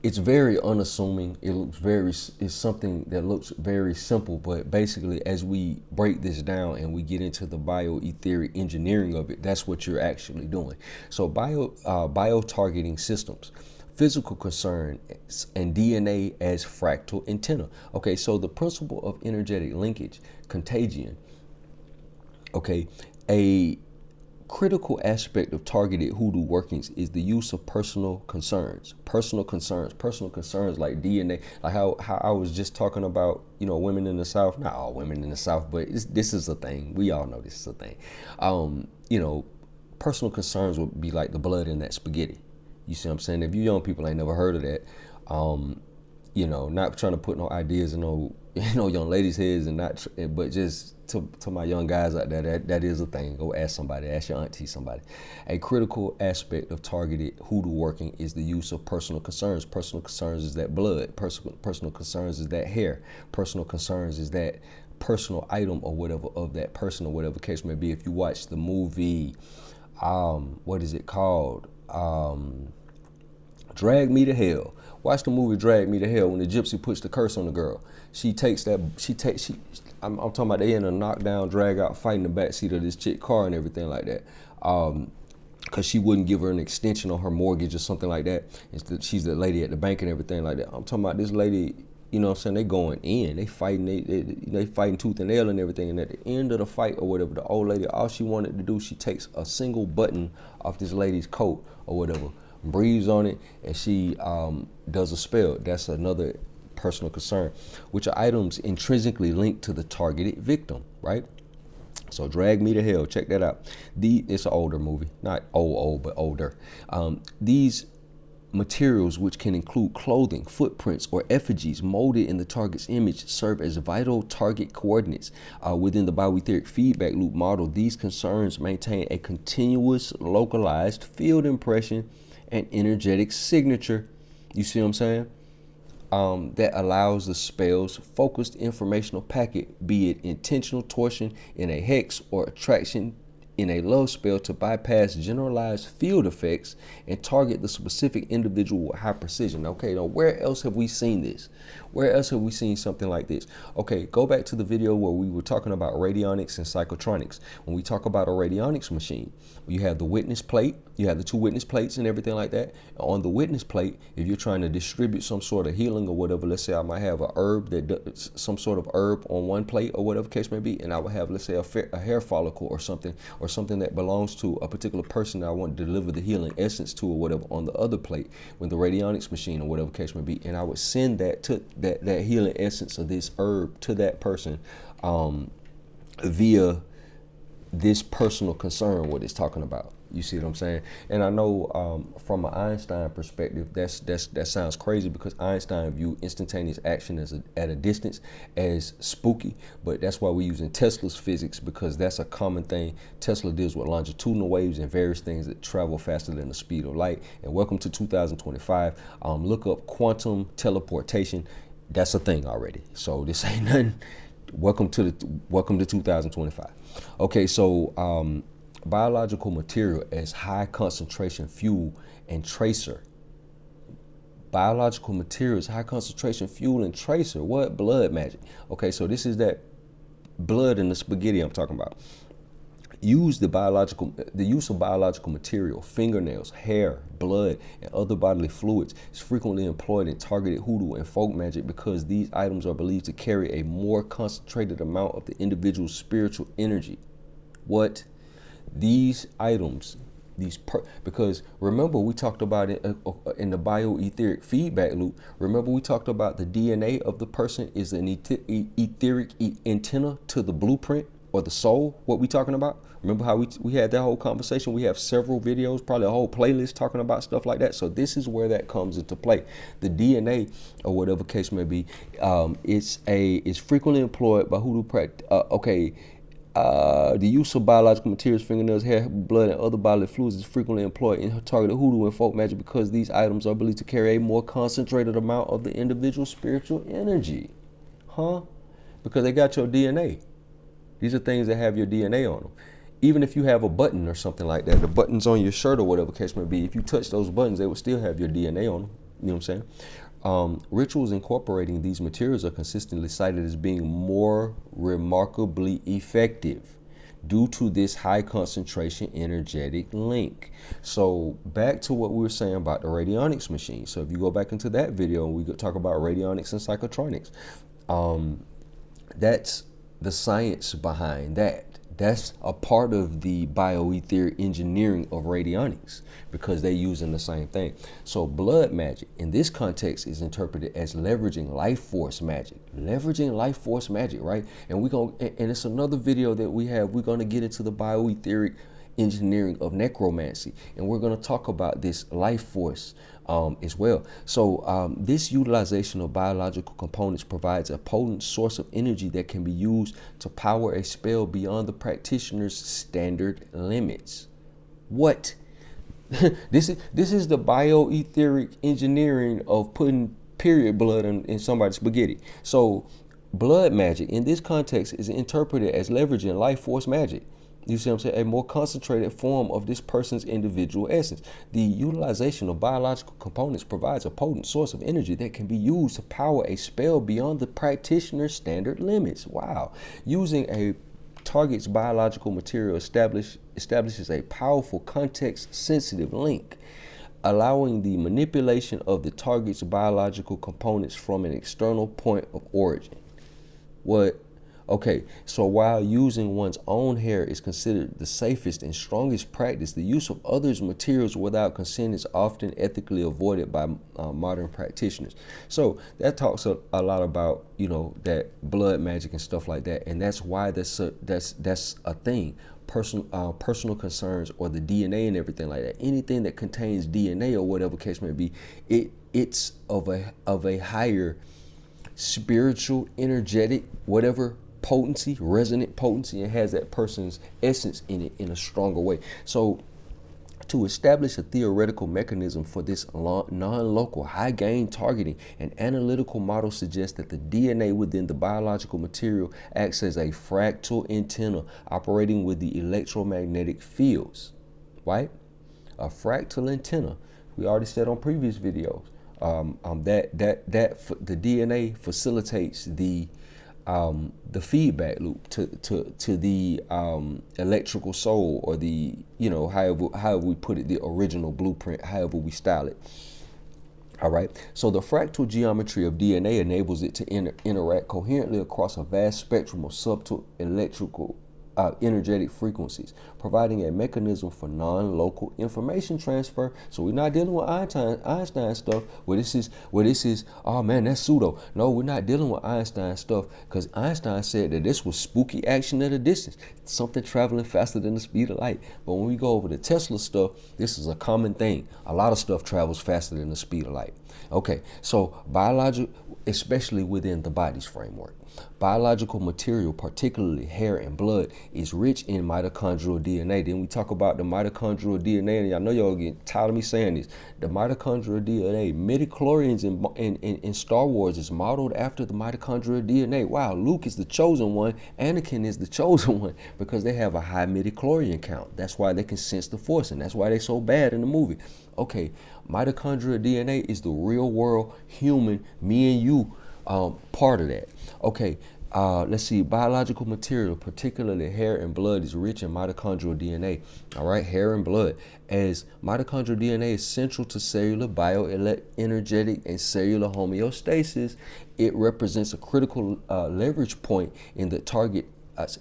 It's very unassuming. It's something that looks very simple, but basically as we break this down and we get into the bio-etheric engineering of it, that's what you're actually doing. So bio-targeting systems, physical concern, and DNA as fractal antenna. Okay, so the principle of energetic linkage, contagion. Okay, a critical aspect of targeted hoodoo workings is the use of personal concerns like DNA, like how I was just talking about, you know, women in the South, not all women in the South, but this is a thing. We all know this is a thing. You know, personal concerns would be like the blood in that spaghetti. You see what I'm saying? If you young people ain't never heard of that, you know, not trying to put no ideas in no, you know, young ladies' heads, and not, but just to my young guys out there, that is a thing. Go ask somebody, ask your auntie, somebody. A critical aspect of targeted hoodoo working is the use of personal concerns. Personal concerns is that blood. Personal concerns is that hair. Personal concerns is that personal item or whatever of that person, or whatever case may be. If you watch the movie, what is it called? Drag Me to Hell. Watch the movie Drag Me to Hell. When the gypsy puts the curse on the girl, I'm talking about they in a knockdown, drag out fight in the backseat of this chick car and everything like that. Cause she wouldn't give her an extension on her mortgage or something like that. She's the lady at the bank and everything like that. I'm talking about this lady, you know what I'm saying? They going in, they fighting, they fighting tooth and nail and everything. And at the end of the fight or whatever, the old lady, all she wanted to do, she takes a single button off this lady's coat or whatever, breathes on it, and she does a spell. That's another personal concern, which are items intrinsically linked to the targeted victim, right? So Drag Me to Hell, check that out. It's an older movie, not old, but older. These materials, which can include clothing, footprints, or effigies molded in the target's image, serve as vital target coordinates. Within the Bio-Aetheric Feedback Loop model, these concerns maintain a continuous, localized field impression and energetic signature. You see what I'm saying? That allows the spell's focused informational packet, be it intentional torsion in a hex or attraction in a love spell, to bypass generalized field effects and target the specific individual with high precision. Okay, now where else have we seen this? Where else have we seen something like this? Okay, go back to the video where we were talking about radionics and psychotronics. When we talk about a radionics machine, you have the witness plate, you have the two witness plates and everything like that. On the witness plate, if you're trying to distribute some sort of healing or whatever, let's say I might have a herb that does some sort of herb on one plate or whatever case may be, and I would have, let's say, a hair follicle or something that belongs to a particular person that I want to deliver the healing essence to or whatever on the other plate with the radionics machine or whatever case may be, and I would send that to that healing essence of this herb to that person via this personal concern, what it's talking about. You see what I'm saying? And I know from an Einstein perspective, that sounds crazy, because Einstein viewed instantaneous action as at a distance as spooky. But that's why we're using Tesla's physics, because that's a common thing. Tesla deals with longitudinal waves and various things that travel faster than the speed of light. And welcome to 2025. Look up quantum teleportation. That's a thing already. So this ain't nothing. Welcome to 2025. Okay, so biological material as high concentration fuel and tracer. Biological materials, high concentration fuel and tracer. What? Blood magic. Okay, so this is that blood in the spaghetti I'm talking about. The use of biological material, fingernails, hair, blood, and other bodily fluids is frequently employed in targeted hoodoo and folk magic, because these items are believed to carry a more concentrated amount of the individual's spiritual energy. What? These items, because remember we talked about it in the Bio-Aetheric Feedback Loop. Remember we talked about the DNA of the person is an etheric antenna to the blueprint or the soul. What we talking about? Remember how we had that whole conversation? We have several videos, probably a whole playlist talking about stuff like that. So this is where that comes into play. The DNA, or whatever case may be, it's frequently employed by hoodoo practice. The use of biological materials, fingernails, hair, blood, and other bodily fluids is frequently employed in targeted hoodoo and folk magic, because these items are believed to carry a more concentrated amount of the individual's spiritual energy. Because they got your DNA. These are things that have your DNA on them. Even if you have a button or something like that, the buttons on your shirt or whatever case may be, if you touch those buttons, they will still have your DNA on them. You know what I'm saying? Rituals incorporating these materials are consistently cited as being more remarkably effective due to this high concentration energetic link. So back to what we were saying about the radionics machine. So if you go back into that video and we could talk about radionics and psychotronics, that's the science behind that. That's a part of the bioetheric engineering of radionics because they're using the same thing. So blood magic in this context is interpreted as leveraging life force magic. Leveraging life force magic, right? And and it's another video that we have. We're gonna get into the bioetheric engineering of necromancy, and we're going to talk about this life force as well. So this utilization of biological components provides a potent source of energy that can be used to power a spell beyond the practitioner's standard limits. What? This is the bioetheric engineering of putting period blood in somebody's spaghetti. So blood magic in this context is interpreted as leveraging life force magic. You see what I'm saying? A more concentrated form of this person's individual essence. The utilization of biological components provides a potent source of energy that can be used to power a spell beyond the practitioner's standard limits. Wow. Using a target's biological material establishes a powerful context-sensitive link, allowing the manipulation of the target's biological components from an external point of origin. What? Okay, so while using one's own hair is considered the safest and strongest practice, the use of others' materials without consent is often ethically avoided by modern practitioners. So that talks a lot about, you know, that blood magic and stuff like that, and that's why that's a thing. Personal concerns or the DNA and everything like that. Anything that contains DNA or whatever case may be, it's of a higher spiritual, energetic, whatever potency, resonant potency, and has that person's essence in it in a stronger way. So to establish a theoretical mechanism for this non-local high-gain targeting, an analytical model suggests that the DNA within the biological material acts as a fractal antenna operating with the electromagnetic fields, right? A fractal antenna. We already said on previous videos that the DNA facilitates the feedback loop to the electrical soul, or the, you know, however we put it, the original blueprint, however we style it. All right. So the fractal geometry of DNA enables it to interact coherently across a vast spectrum of subtle electrical energetic frequencies, providing a mechanism for non-local information transfer. So we're not dealing with Einstein stuff where this is, oh man, that's pseudo. No, we're not dealing with Einstein stuff, because Einstein said that this was spooky action at a distance, something traveling faster than the speed of light. But when we go over to Tesla stuff, this is a common thing. A lot of stuff travels faster than the speed of light. Okay, so biological, especially within the body's framework, biological material, particularly hair and blood, is rich in mitochondrial DNA. Then we talk about the mitochondrial DNA, and I know y'all get tired of me saying this. The mitochondrial DNA, midichlorians in Star Wars is modeled after the mitochondrial DNA. Wow, Luke is the chosen one, Anakin is the chosen one, because they have a high midichlorian count. That's why they can sense the Force, and that's why they're so bad in the movie. Okay, mitochondrial DNA is the real world human, me and you, part of that. Okay, let's see. Biological material, particularly hair and blood, is rich in mitochondrial DNA. All right, hair and blood. As mitochondrial DNA is central to cellular bioenergetic and cellular homeostasis, it represents a critical leverage point in the target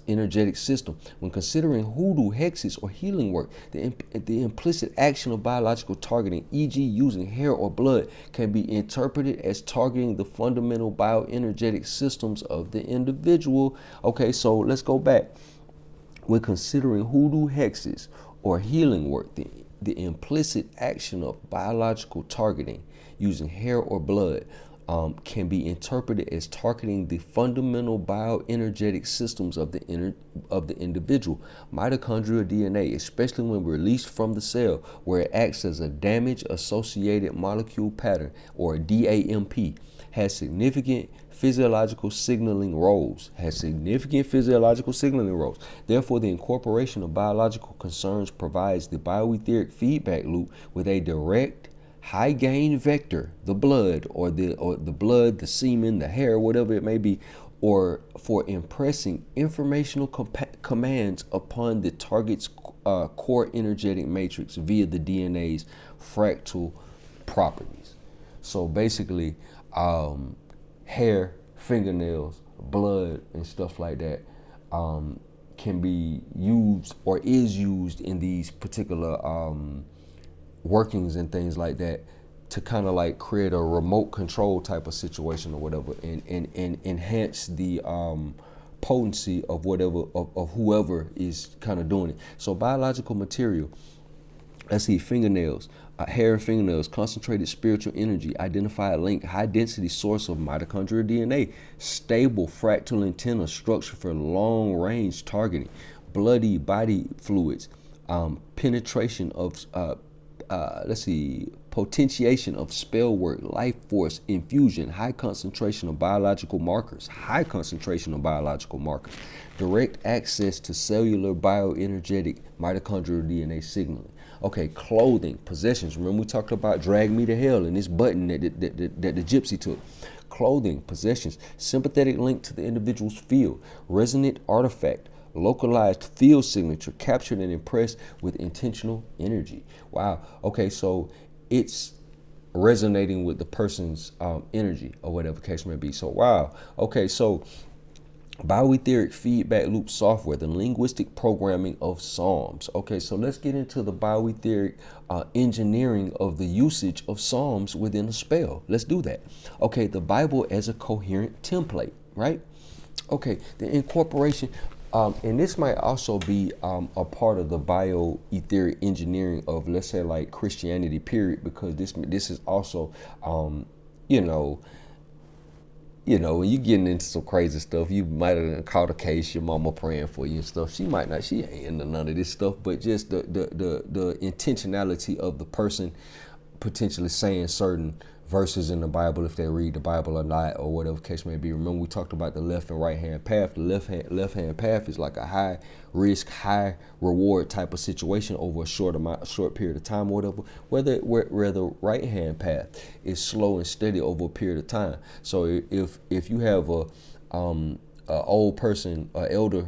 energetic system. When considering hoodoo, hexes, or healing work, the implicit action of biological targeting, e.g. using hair or blood, can be interpreted as targeting the fundamental bioenergetic systems of the individual. Okay, so let's go back. When considering hoodoo, hexes, or healing work, the implicit action of biological targeting using hair or blood can be interpreted as targeting the fundamental bioenergetic systems of the individual. Mitochondrial DNA, especially when released from the cell, where it acts as a damage-associated molecule pattern, or DAMP, has significant physiological signaling roles. Therefore, the incorporation of biological concerns provides the bioetheric feedback loop with a direct high gain vector, the blood, or the semen, the hair, whatever it may be, or for impressing informational commands upon the target's core energetic matrix via the DNA's fractal properties. So basically, hair, fingernails, blood, and stuff like that can be used or is used in these particular workings and things like that to kind of like create a remote control type of situation or whatever, and enhance the potency of whatever of whoever is kind of doing it. So biological material, let's see, fingernails, hair and fingernails, concentrated spiritual energy, identified link, high density source of mitochondrial DNA, stable fractal antenna structure for long range targeting, bloody body fluids, penetration of potentiation of spell work, life force infusion, high concentration of biological markers, direct access to cellular bioenergetic mitochondrial DNA signaling. Okay, clothing, possessions. Remember we talked about drag me to hell and this button that the gypsy took. Clothing, possessions, sympathetic link to the individual's field, resonant artifact, localized field signature, captured and impressed with intentional energy. Wow. Okay, so it's resonating with the person's energy or whatever case may be. So wow. Okay, so Bio-Aetheric Feedback Loop software, the linguistic programming of psalms. Okay, so let's get into the Bio-Aetheric engineering of the usage of psalms within a spell. Let's do that. Okay, the Bible as a coherent template, right? Okay, the incorporation, and this might also be a part of the Bio-Aetheric engineering of, let's say, like Christianity, period, because this is also, when you getting into some crazy stuff, you might have caught a case, your mama praying for you and stuff. She might not, she ain't into none of this stuff, but just the intentionality of the person potentially saying certain verses in the Bible, if they read the Bible or not, or whatever case may be. Remember we talked about the left and right hand path. The left hand path is like a high risk, high reward type of situation over a short period of time or whatever. Where the right hand path is slow and steady over a period of time. So if you have a old person, elder,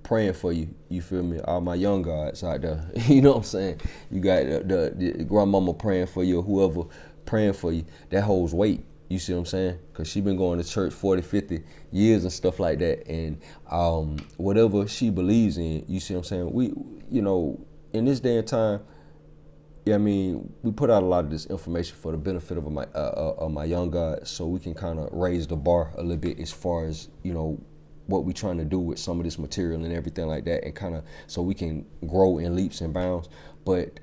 praying for you, you feel me? All my young gods out there, you know what I'm saying? You got the grandmama praying for you, or whoever praying for you, that holds weight. You see what I'm saying? Because she been going to church 40, 50 years and stuff like that. And whatever she believes in, you see what I'm saying? We, in this day and time, we put out a lot of this information for the benefit of my young gods, so we can kind of raise the bar a little bit as far as, what we're trying to do with some of this material and everything like that, and kind of so we can grow in leaps and bounds. But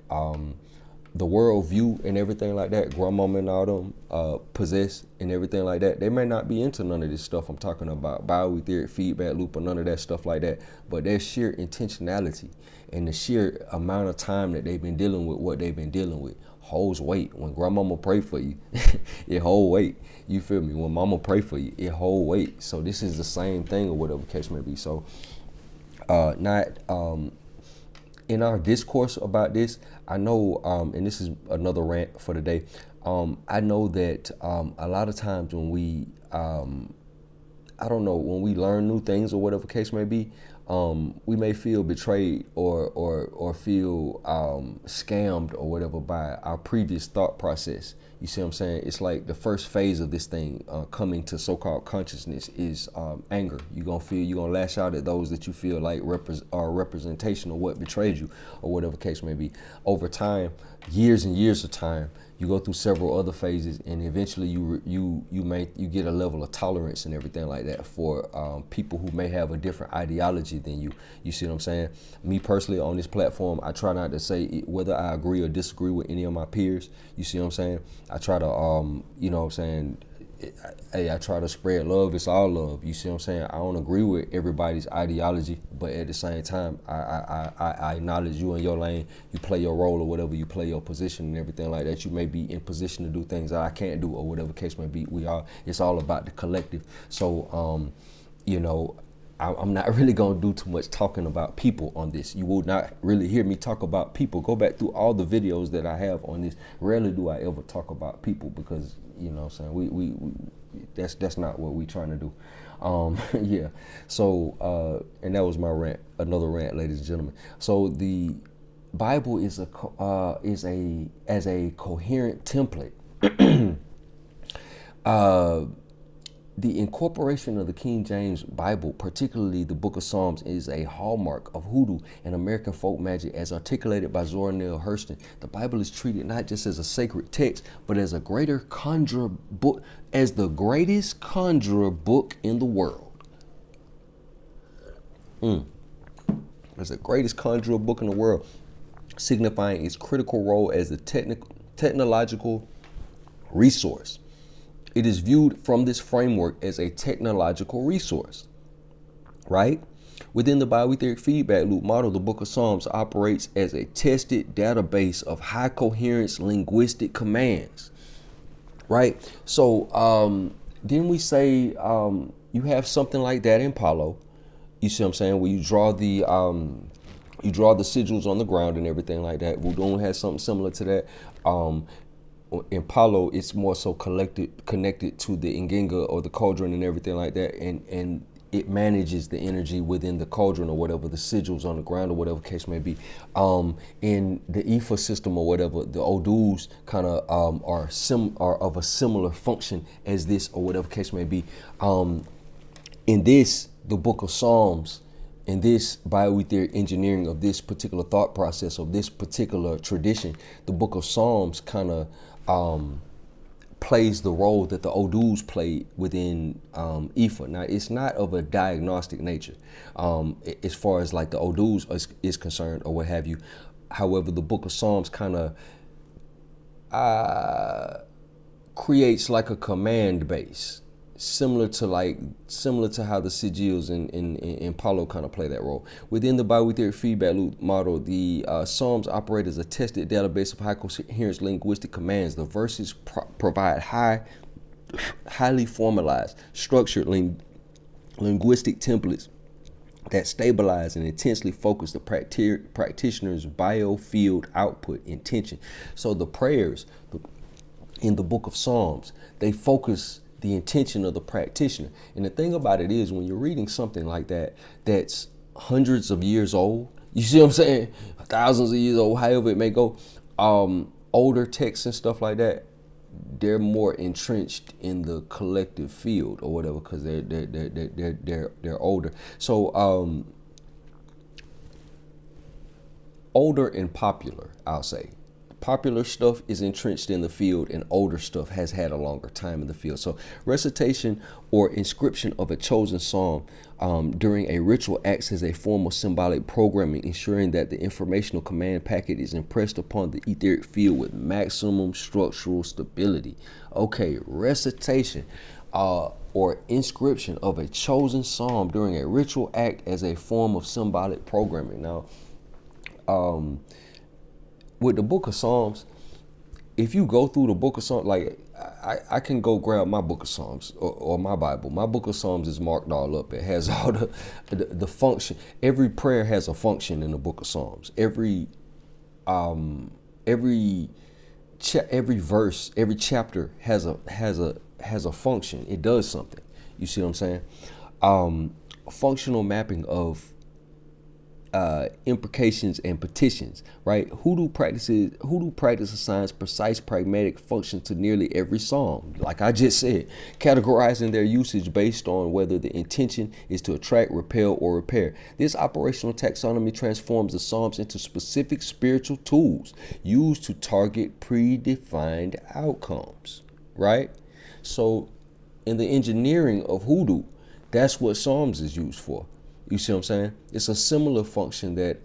the world view and everything like that, grandmama and all them possess and everything like that, they may not be into none of this stuff I'm talking about, Bio-Aetheric Feedback Loop or none of that stuff like that. But their sheer intentionality and the sheer amount of time that they've been dealing with what they've been dealing with holds weight. When grandmama pray for you, it hold weight. You feel me? When mama pray for you, it hold weight. So this is the same thing or whatever case may be. So in our discourse about this, I know, and this is another rant for the day, I know that a lot of times when we, when we learn new things or whatever case may be, we may feel betrayed or feel scammed or whatever by our previous thought process. You see what I'm saying? It's like the first phase of this thing coming to so-called consciousness is anger. You're gonna lash out at those that you feel like are a representation of what betrayed you or whatever case may be. Over time, years and years of time, you go through several other phases, and eventually you get a level of tolerance and everything like that for people who may have a different ideology than you. You see what I'm saying? Me personally, on this platform, I try not to say whether I agree or disagree with any of my peers. You see what I'm saying? I try to, I try to spread love. It's all love. You see what I'm saying? I don't agree with everybody's ideology, but at the same time, I acknowledge you in your lane. You play your role or whatever. You play your position and everything like that. You may be in position to do things that I can't do or whatever case may be. It's all about the collective. So, I'm not really going to do too much talking about people on this. You will not really hear me talk about people. Go back through all the videos that I have on this. Rarely do I ever talk about people because, you know what I'm saying, that's not what we're trying to do. Yeah. So, and that was my rant, another rant, ladies and gentlemen. So the Bible is a coherent template. The incorporation of the King James Bible, particularly the Book of Psalms, is a hallmark of hoodoo and American folk magic as articulated by Zora Neale Hurston. The Bible is treated not just as a sacred text, but as a greater conjurer book, as the greatest conjurer book in the world. As the greatest conjurer book in the world, signifying its critical role as a technological resource. It is viewed from this framework as a technological resource, right? Within the Bio-Aetheric Feedback Loop model, the Book of Psalms operates as a tested database of high coherence linguistic commands, right? So then we say you have something like that in Palo. You see what I'm saying? Where you draw the sigils on the ground and everything like that. Voodoo has something similar to that. In Palo, it's more so connected to the Nginga or the cauldron and everything like that, and it manages the energy within the cauldron or whatever, the sigils on the ground or whatever case may be. In the Ifa system or whatever, the Odus kind of are of a similar function as this or whatever case may be. In this, the Book of Psalms, in this Bio-Aetheric engineering of this particular thought process of this particular tradition, the Book of Psalms kind of plays the role that the Odus played within Ifa. Now, it's not of a diagnostic nature as far as like the Odus is concerned or what have you. However, the Book of Psalms kind of creates like a command base, similar to how the sigils in Palo kind of play that role. Within the Bio-Aetheric Feedback Loop model, the Psalms operate as a tested database of high coherence linguistic commands. The verses provide highly formalized, structured linguistic templates that stabilize and intensely focus the practitioner's biofield output intention. So the prayers in the Book of Psalms, they focus the intention of the practitioner. And the thing about it is, when you're reading something like that, that's hundreds of years old, you see what I'm saying? Thousands of years old, however it may go. Older texts and stuff like that, they're more entrenched in the collective field or whatever, because they're older. So older and popular, I'll say. Popular stuff is entrenched in the field, and older stuff has had a longer time in the field. So recitation or inscription of a chosen psalm during a ritual acts as a form of symbolic programming, ensuring that the informational command packet is impressed upon the etheric field with maximum structural stability. Okay, recitation or inscription of a chosen psalm during a ritual act as a form of symbolic programming. Now, with the Book of Psalms, if you go through the Book of Psalms, like I can go grab my Book of Psalms or my Bible. My Book of Psalms is marked all up. It has all the function. Every prayer has a function in the Book of Psalms. Every verse, every chapter has a function. It does something. You see what I'm saying? Functional mapping of imprecations and petitions, right? Hoodoo practice assigns precise pragmatic function to nearly every psalm, like I just said, categorizing their usage based on whether the intention is to attract, repel, or repair. This operational taxonomy transforms the psalms into specific spiritual tools used to target predefined outcomes, right? So in the engineering of hoodoo, that's what psalms is used for. You see what I'm saying? It's a similar function that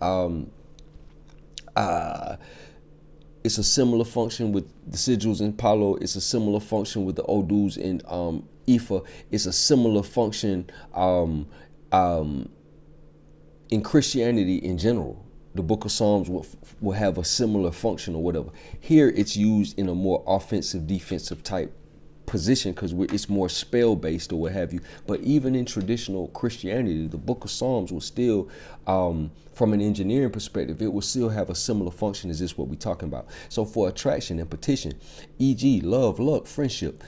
it's a similar function with the sigils in Palo. It's a similar function with the Odus in Ifa. It's a similar function in Christianity in general. The Book of Psalms will have a similar function or whatever. Here it's used in a more offensive, defensive type position because it's more spell based or what have you. But even in traditional Christianity, the Book of Psalms will still, from an engineering perspective, it will still have a similar function as this what we're talking about. So for attraction and petition, e.g. love, luck, friendship,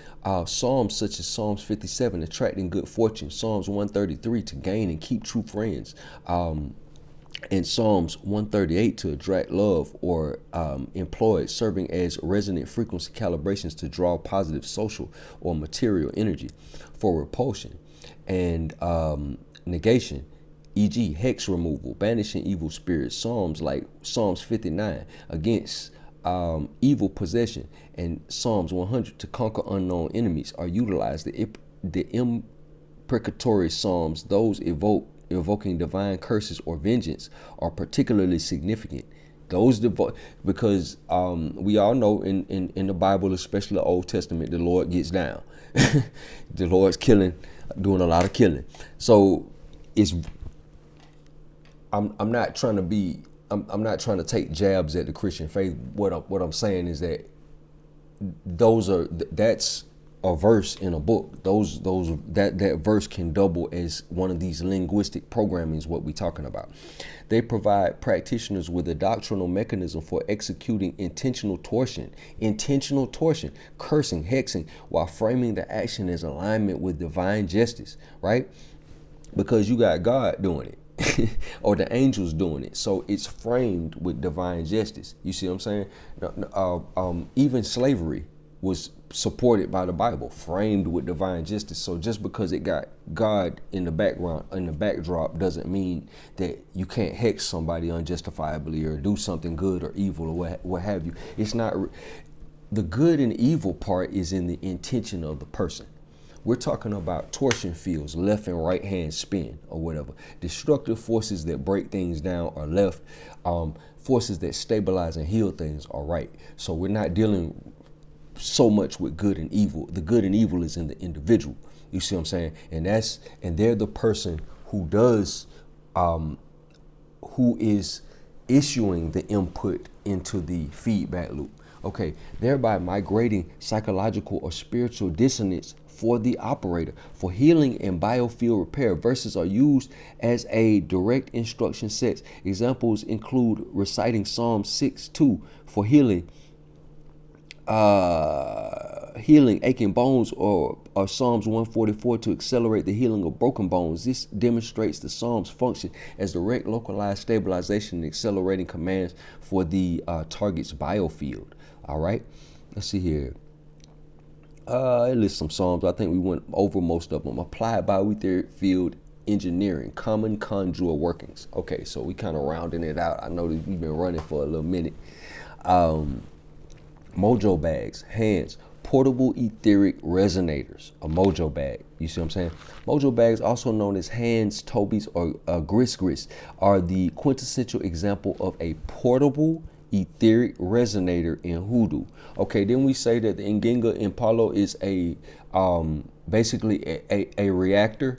psalms such as Psalms 57, attracting good fortune, Psalms 133 to gain and keep true friends, and Psalms 138 to attract love, or employed serving as resonant frequency calibrations to draw positive social or material energy. For repulsion and negation, e.g. hex removal, banishing evil spirits, Psalms like Psalms 59 against evil possession, and Psalms 100 to conquer unknown enemies are utilized. The imprecatory Psalms, those evoking divine curses or vengeance, are particularly significant. Those because we all know in the Bible, especially the Old Testament, the Lord gets down. The Lord's doing a lot of killing. So it's I'm not trying to be I'm not trying to take jabs at the Christian faith. What I'm saying is that that's a verse in a book. That verse can double as one of these linguistic programmings, what we're talking about. They provide practitioners with a doctrinal mechanism for executing intentional torsion, cursing, hexing, while framing the action as alignment with divine justice, right? Because you got God doing it. Or the angels doing it, so it's framed with divine justice. You see what I'm saying? Even slavery was supported by the Bible, framed with divine justice. So just because it got God in the background, in the backdrop, doesn't mean that you can't hex somebody unjustifiably or do something good or evil or what have you. It's not. The good and evil part is in the intention of the person. We're talking about torsion fields, left and right hand spin or whatever. Destructive forces that break things down are left. Forces that stabilize and heal things are right. So we're not dealing so much with good and evil. The good and evil is in the individual. You see what I'm saying? And they're the person who does, who is issuing the input into the feedback loop. Okay, thereby migrating psychological or spiritual dissonance for the operator. For healing and biofield repair, verses are used as a direct instruction set. Examples include reciting Psalm 6:2 for healing aching bones, or Psalms 144 to accelerate the healing of broken bones. This demonstrates the Psalms function as direct localized stabilization and accelerating commands for the target's biofield. All right, let's see here. It lists some Psalms. I think we went over most of them. Applied Bio-Aetheric field engineering, common Conjure workings. Okay, so we kind of rounding it out. I know that we've been running for a little minute. Mojo bags, hands, portable etheric resonators, a mojo bag. You see what I'm saying? Mojo bags, also known as hands, tobies, or gris, are the quintessential example of a portable etheric resonator in Hoodoo. Okay, then we say that the Nginga Impalo is basically a reactor.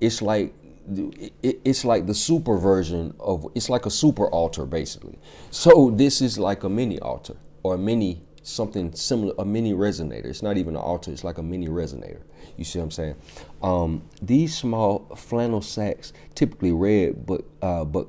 It's like the super version of, it's like a super altar basically. So this is like a mini altar or a mini something similar, a mini resonator. It's not even an altar, it's like a mini resonator. You see what I'm saying? These small flannel sacks, typically red, but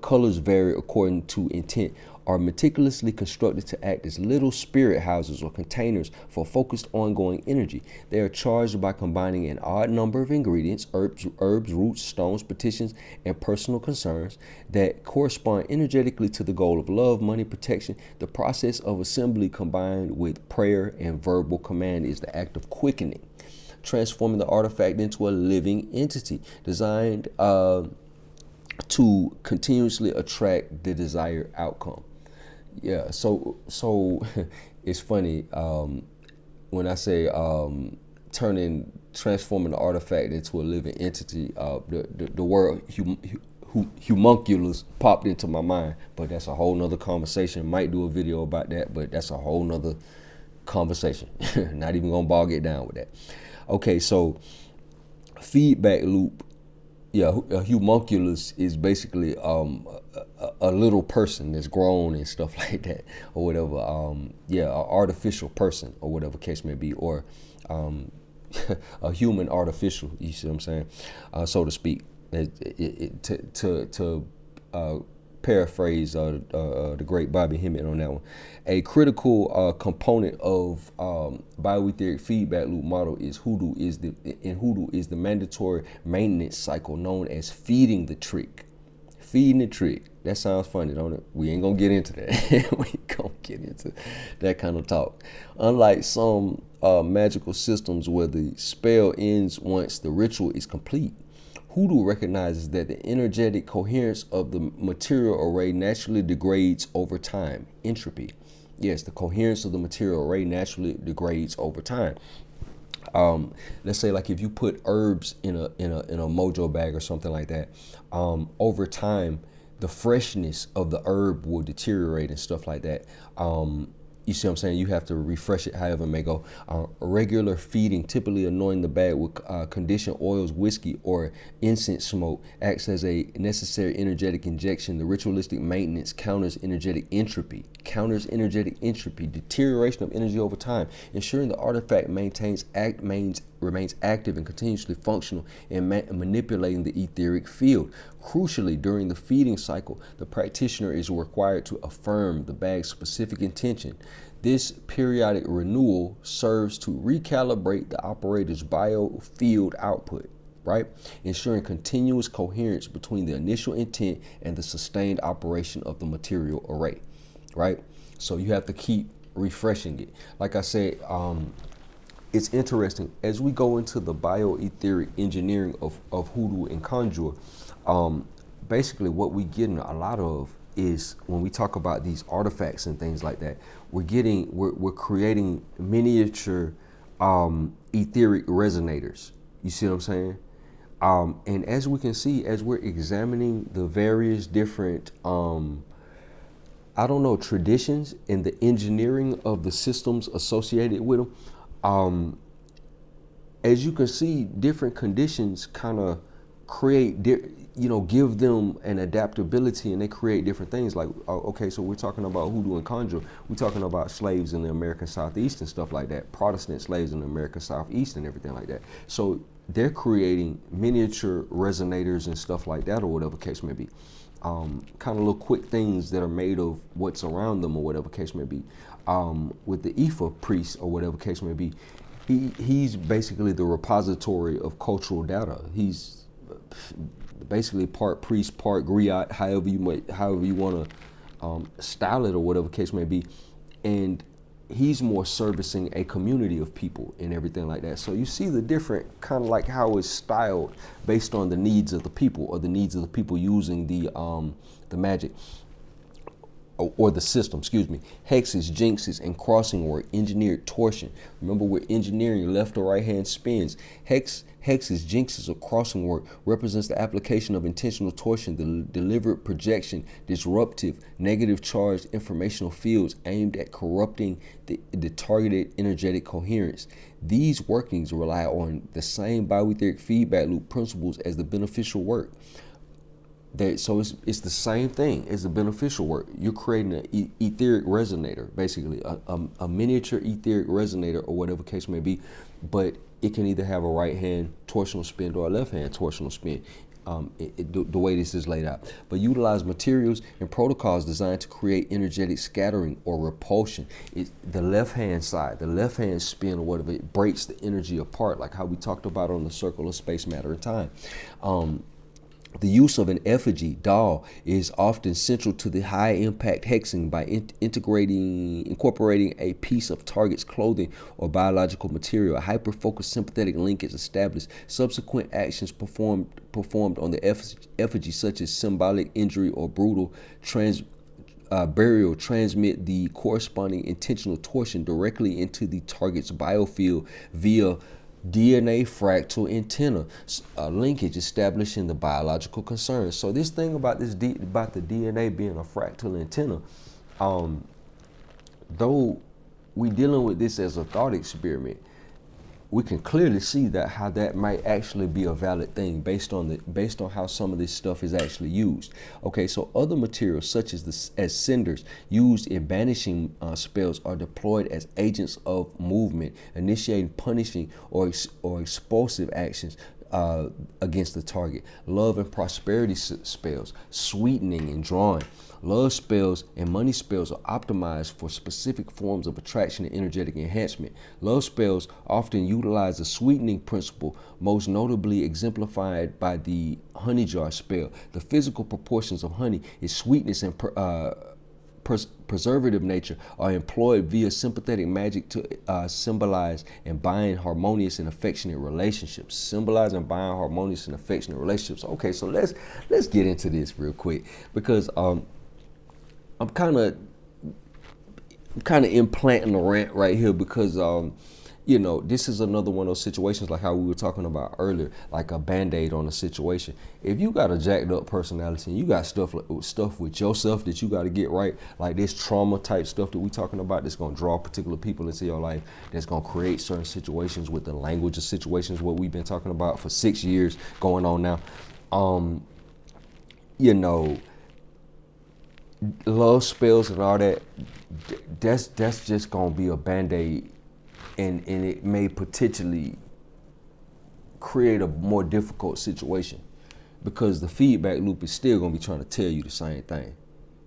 colors vary according to intent, are meticulously constructed to act as little spirit houses or containers for focused ongoing energy. They are charged by combining an odd number of ingredients, herbs, roots, stones, petitions, and personal concerns that correspond energetically to the goal of love, money, protection. The process of assembly combined with prayer and verbal command is the act of quickening, transforming the artifact into a living entity designed to continuously attract the desired outcome. Yeah, so it's funny when I say transforming the artifact into a living entity. The word homunculus popped into my mind, but that's a whole nother conversation. Might do a video about that, but that's a whole nother conversation. Not even gonna bog it down with that. Okay, so feedback loop. Yeah, a homunculus is basically a little person that's grown and stuff like that, or whatever. Yeah, an artificial person, or whatever case may be, or a human artificial. You see what I'm saying? So to speak. To paraphrase the great Bobby Hemmett on that one. A critical component of Bio-Aetheric feedback loop model is Hoodoo is the mandatory maintenance cycle known as feeding the trick. feeding the trick. That sounds funny, don't it? We ain't gonna get into that. We ain't gonna get into that kind of talk. Unlike some magical systems where the spell ends once the ritual is complete, Hoodoo recognizes that the energetic coherence of the material array naturally degrades over time. Entropy. Yes, the coherence of the material array naturally degrades over time. Let's say like if you put herbs in a mojo bag or something like that, over time the freshness of the herb will deteriorate and stuff like that. You see what I'm saying? You have to refresh it however it may go. Regular feeding, typically anointing the bag with conditioned oils, whiskey, or incense smoke, acts as a necessary energetic injection. The ritualistic maintenance counters energetic entropy. Deterioration of energy over time, ensuring the artifact remains active and continuously functional in manipulating the etheric field. Crucially, during the feeding cycle, the practitioner is required to affirm the bag's specific intention. This periodic renewal serves to recalibrate the operator's biofield output, right? Ensuring continuous coherence between the initial intent and the sustained operation of the material array, right? So you have to keep refreshing it. Like I said, it's interesting as we go into the bio-etheric engineering of Hoodoo and Conjure. Basically what we getting a lot of is when we talk about these artifacts and things like that, we're creating miniature etheric resonators. You see what I'm saying? And as we can see, as we're examining the various different traditions in the engineering of the systems associated with them, as you can see, different conditions kind of create, give them an adaptability, and they create different things. Like, okay, so we're talking about Hoodoo and Conjure. We're talking about slaves in the American Southeast and stuff like that, Protestant slaves in the American Southeast and everything like that. So they're creating miniature resonators and stuff like that, or whatever case may be. Kind of little quick things that are made of what's around them, or whatever case may be. With the Ifa priest, or whatever case may be, he's basically the repository of cultural data. He's basically part priest, part griot, however you want to style it, or whatever case may be. And he's more servicing a community of people and everything like that. So you see the different kind of like how it's styled based on the needs of the people, or the needs of the people using the magic or the system, excuse me. Hexes, jinxes, and crossing work, engineered torsion. Remember, we're engineering left or right hand spins. Hexes, jinxes, or crossing work represents the application of intentional torsion, the deliberate projection, disruptive, negative charged informational fields aimed at corrupting the targeted energetic coherence. These workings rely on the same Bio-Aetheric Feedback Loop principles as the beneficial work. So it's the same thing as the beneficial work. You're creating an etheric resonator, basically a miniature etheric resonator, or whatever case may be, but it can either have a right hand torsional spin or a left hand torsional spin, the way this is laid out. But utilize materials and protocols designed to create energetic scattering or repulsion. The left hand side, the left hand spin or whatever, it breaks the energy apart, like how we talked about on the circle of space, matter, and time. The use of an effigy doll is often central to the high impact hexing by incorporating a piece of target's clothing or biological material. A hyper-focused sympathetic link is established. Subsequent actions performed on the effigy, such as symbolic injury or brutal burial, transmit the corresponding intentional torsion directly into the target's biofield via DNA fractal antenna, linkage establishing the biological concerns. So this thing about about the DNA being a fractal antenna, though we dealing with this as a thought experiment, we can clearly see that how that might actually be a valid thing based on how some of this stuff is actually used. Okay, so other materials such as cinders used in banishing spells are deployed as agents of movement, initiating punishing or explosive actions. against the target. Love and prosperity spells, sweetening and drawing. Love spells and money spells are optimized for specific forms of attraction and energetic enhancement. Love spells often utilize the sweetening principle, most notably exemplified by the honey jar spell. The physical proportions of honey, its sweetness and preservative nature, are employed via sympathetic magic to symbolize and bind harmonious and affectionate relationships. Symbolize and bind harmonious and affectionate relationships. Okay, so let's get into this real quick, because I'm kind of implanting a rant right here, because you know, this is another one of those situations like how we were talking about earlier, like a band-aid on a situation. If you got a jacked up personality and you got stuff with yourself that you got to get right, like this trauma type stuff that we talking about, that's going to draw particular people into your life, that's going to create certain situations with the language of situations, what we've been talking about for 6 years going on now. You know, love spells and all that, that's just gonna be a band-aid, and it may potentially create a more difficult situation, because the feedback loop is still gonna be trying to tell you the same thing.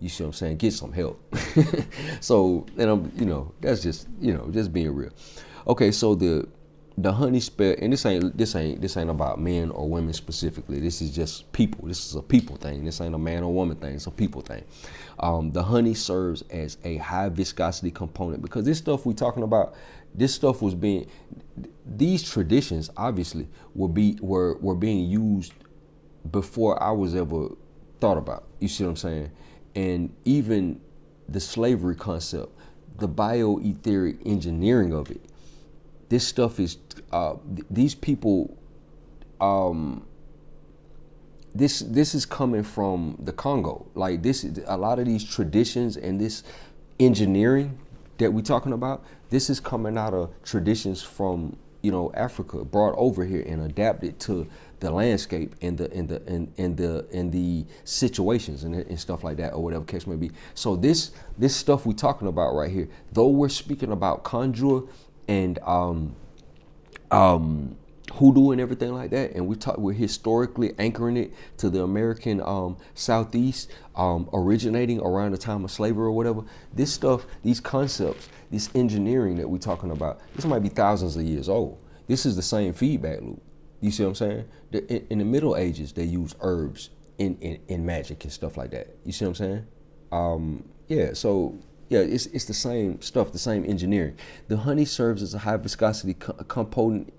You see what I'm saying? Get some help. So, and I'm, you know, that's just, you know, just being real. Okay, so the honey spell, and this ain't about men or women specifically. This is just people. This is a people thing. This ain't a man or woman thing. It's a people thing. The honey serves as a high viscosity component, because this stuff we talking about, this stuff was being, these traditions obviously were being used before I was ever thought about. You see what I'm saying? And even the slavery concept, the bioetheric engineering of it, this stuff is, these people, this is coming from the Congo. Like this, a lot of these traditions and this engineering that we're talking about, this is coming out of traditions from, you know, Africa, brought over here and adapted to the landscape and the situations and stuff like that, or whatever case may be. So this stuff we're talking about right here, though we're speaking about Conjure and Hoodoo and everything like that, and we're historically anchoring it to the American Southeast, originating around the time of slavery or whatever. This stuff, these concepts, this engineering that we're talking about, this might be thousands of years old. This is the same feedback loop. You see what I'm saying? In the Middle Ages, they used herbs in magic and stuff like that. You see what I'm saying? Yeah, so yeah, it's the same stuff, the same engineering. The honey serves as a high viscosity component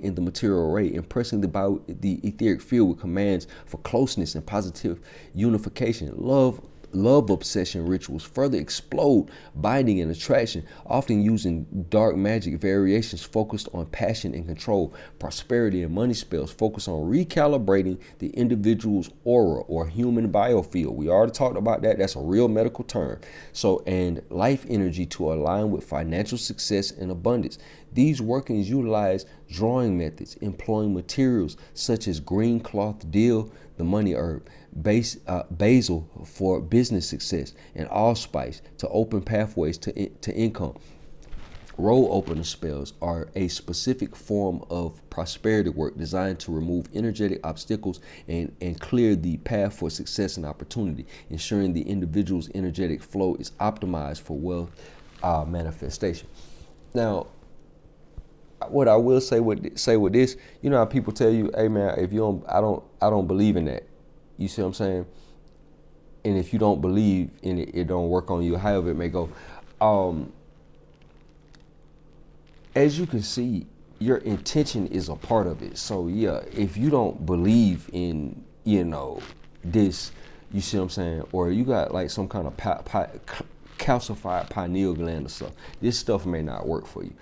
in the material array, impressing the etheric field with commands for closeness and positive unification. Love obsession rituals further explode binding and attraction, often using dark magic variations focused on passion and control. Prosperity and money spells focus on recalibrating the individual's aura or human biofield. We already talked about that. That's a real medical term. So, and life energy to align with financial success and abundance. These workings utilize drawing methods, employing materials such as green cloth dill, the money herb, basil for business success, and allspice to open pathways to income. Roll opener spells are a specific form of prosperity work designed to remove energetic obstacles and clear the path for success and opportunity, ensuring the individual's energetic flow is optimized for wealth manifestation. Now, what I will say with this, you know how people tell you, hey man, if you don't, I don't believe in that. You see what I'm saying? And if you don't believe in it, it don't work on you, however it may go. As you can see, your intention is a part of it. So yeah, if you don't believe in, you know, this, you see what I'm saying? Or you got like some kind of calcified pineal gland or stuff, this stuff may not work for you.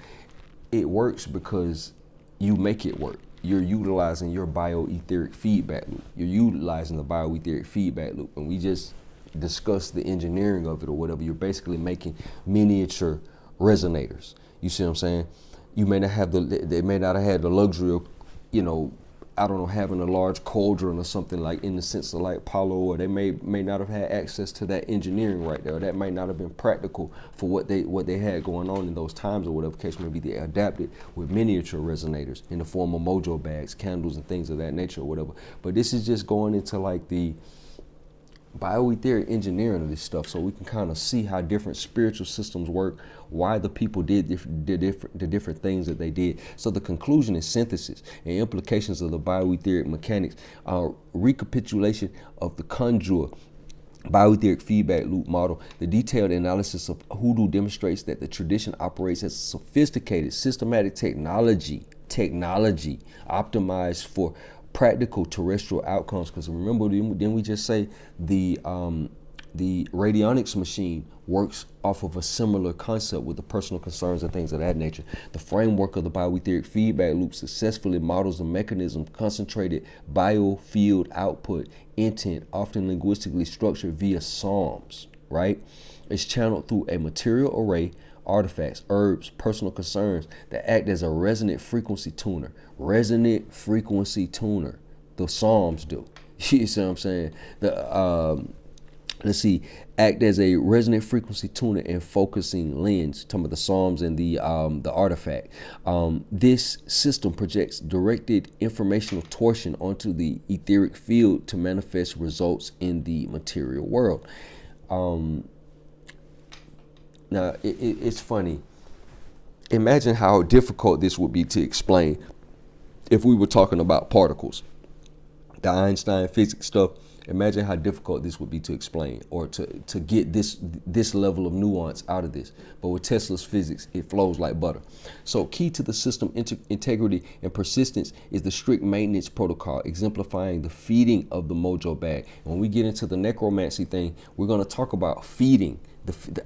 It works because you make it work. You're utilizing your bio-etheric feedback loop. You're utilizing the bio-etheric feedback loop. And we just discussed the engineering of it or whatever. You're basically making miniature resonators. You see what I'm saying? You may not have they may not have had the luxury of, you know, I don't know, having a large cauldron or something, like in the sense of like Paulo, or they may not have had access to that engineering right there. That might not have been practical for what they had going on in those times, or whatever case may be. They adapted with miniature resonators in the form of mojo bags, candles, and things of that nature, or whatever. But this is just going into like the bioetheric engineering of this stuff, so we can kind of see how different spiritual systems work, why the people did the different things that they did. So the conclusion is synthesis and implications of the bioetheric mechanics, recapitulation of the Conjure Bio-Aetheric Feedback Loop model. The detailed analysis of Hoodoo demonstrates that the tradition operates as a sophisticated, systematic technology optimized for practical terrestrial outcomes. Because remember, didn't we just say the radionics machine works off of a similar concept with the personal concerns and things of that nature? The framework of the bioetheric feedback loop successfully models the mechanism concentrated biofield output intent, often linguistically structured via psalms, right? It's channeled through a material array, artifacts, herbs, personal concerns that act as a resonant frequency tuner. Resonant frequency tuner. The psalms do. You see what I'm saying? Act as a resonant frequency tuner and focusing lens. Talking about the psalms and the artifact. This system projects directed informational torsion onto the etheric field to manifest results in the material world. Now, it's funny. Imagine how difficult this would be to explain if we were talking about particles. The Einstein physics stuff, imagine how difficult this would be to explain, or to get this level of nuance out of this. But with Tesla's physics, it flows like butter. So key to the system integrity and persistence is the strict maintenance protocol, exemplifying the feeding of the mojo bag. And when we get into the necromancy thing, we're going to talk about feeding.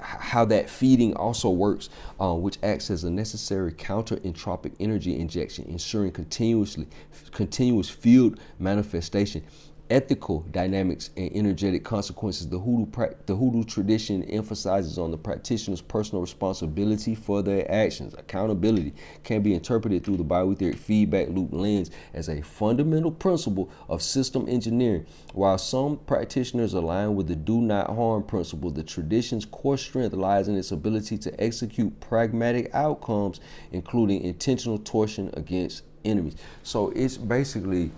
How that feeding also works, which acts as a necessary counter-entropic energy injection, ensuring continuous field manifestation. Ethical dynamics and energetic consequences. The Hoodoo tradition emphasizes on the practitioner's personal responsibility for their actions. Accountability can be interpreted through the bioetheric feedback loop lens as a fundamental principle of system engineering. While some practitioners align with the do not harm principle, the tradition's core strength lies in its ability to execute pragmatic outcomes, including intentional torsion against enemies. So it's basically,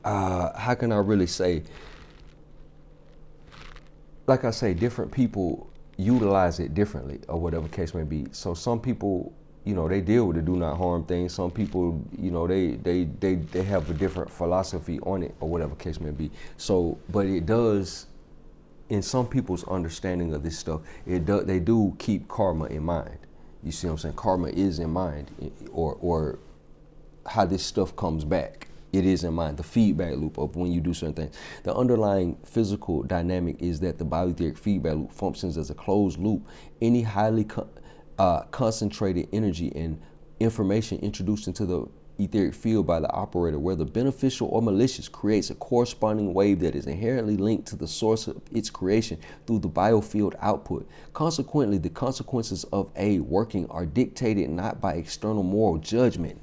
how can I really say, like I say, different people utilize it differently, or whatever case may be. So some people, they deal with the do not harm thing. Some people, they have a different philosophy on it, or whatever case may be. So, but it does, in some people's understanding of this stuff, they do keep karma in mind. You see what I'm saying? Karma is in mind, or how this stuff comes back. It is in mind, the feedback loop of when you do certain things. The underlying physical dynamic is that the bioetheric feedback loop functions as a closed loop. Any highly concentrated energy and information introduced into the etheric field by the operator, whether beneficial or malicious, creates a corresponding wave that is inherently linked to the source of its creation through the biofield output. Consequently, the consequences of a working are dictated not by external moral judgment,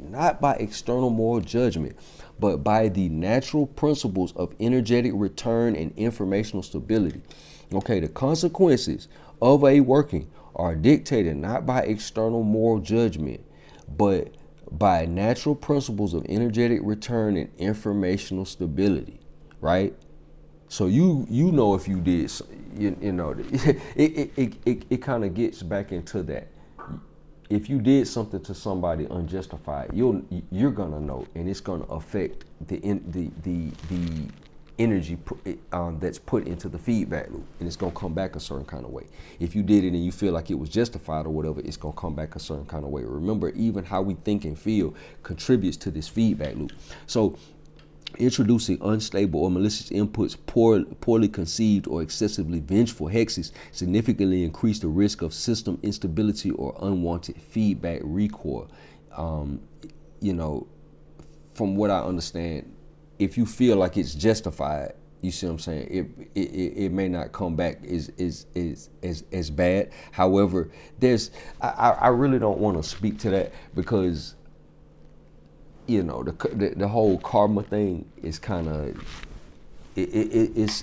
but by the natural principles of energetic return and informational stability. Okay, the consequences of a working are dictated not by external moral judgment, but by natural principles of energetic return and informational stability, right? So you know, if you did, it kind of gets back into that. If you did something to somebody unjustified, you're gonna know, and it's gonna affect the energy that's put into the feedback loop, and it's gonna come back a certain kind of way. If you did it and you feel like it was justified or whatever, it's gonna come back a certain kind of way. Remember, even how we think and feel contributes to this feedback loop. So introducing unstable or malicious inputs, poorly conceived or excessively vengeful hexes significantly increase the risk of system instability or unwanted feedback recoil. From what I understand, if you feel like it's justified, you see what I'm saying, it may not come back as bad. However, I really don't want to speak to that, because you know, the whole karma thing is kind of, it's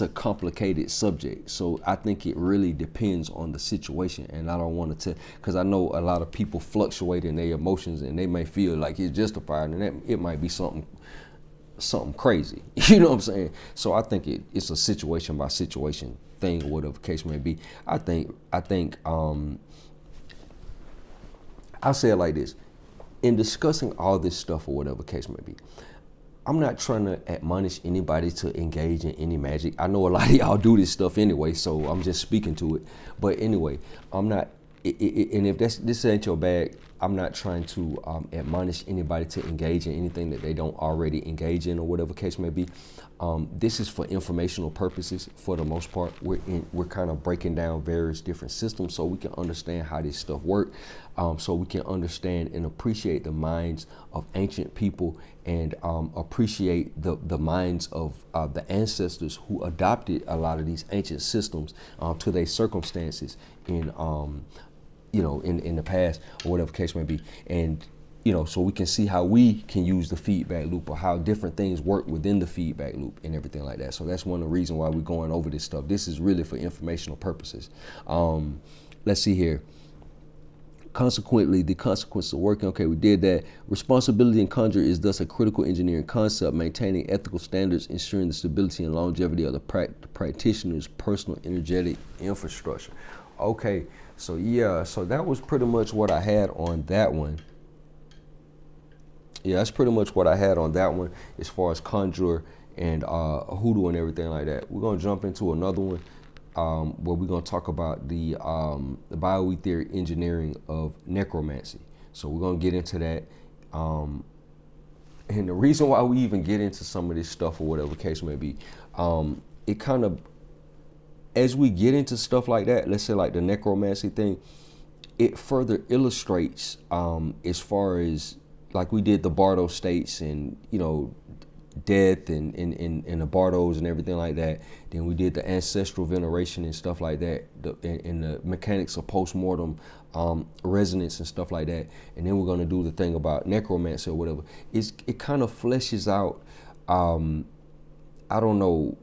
a complicated subject. So I think it really depends on the situation, and I don't want to, because I know a lot of people fluctuate in their emotions, and they may feel like it's justified, and that it might be something crazy. You know what I'm saying? So I think it's a situation by situation thing, or whatever the case may be. I think I'll say it like this: in discussing all this stuff, or whatever the case may be, I'm not trying to admonish anybody to engage in any magic. I know a lot of y'all do this stuff anyway, so I'm just speaking to it. But anyway, I'm not, and if this ain't your bag, I'm not trying to admonish anybody to engage in anything that they don't already engage in, or whatever case may be. This is for informational purposes for the most part. We're kind of breaking down various different systems so we can understand how this stuff works, so we can understand and appreciate the minds of ancient people, and appreciate the minds of the ancestors who adopted a lot of these ancient systems to their circumstances in in the past, or whatever case may be. And so we can see how we can use the feedback loop, or how different things work within the feedback loop and everything like that. So that's one of the reasons why we're going over this stuff. This is really for informational purposes. Let's see here. Consequently, the consequence of working. Okay, we did that. Responsibility in Conjure is thus a critical engineering concept, maintaining ethical standards, ensuring the stability and longevity of the practitioner's personal energetic infrastructure. Okay, so yeah, so that was pretty much what I had on that one. Yeah, that's pretty much what I had on that one as far as Conjure and Hoodoo and everything like that. We're gonna jump into another one where we're gonna talk about the Bio-Aetheric engineering of necromancy. So we're gonna get into that. And the reason why we even get into some of this stuff, or whatever case may be, it kind of, as we get into stuff like that, let's say like the necromancy thing, it further illustrates as far as, like we did the Bardo states, and death and the Bardos and everything like that. Then we did the ancestral veneration and stuff like that, and the mechanics of post-mortem resonance and stuff like that. And then we're going to do the thing about necromancy or whatever. It kind of fleshes out, I don't know,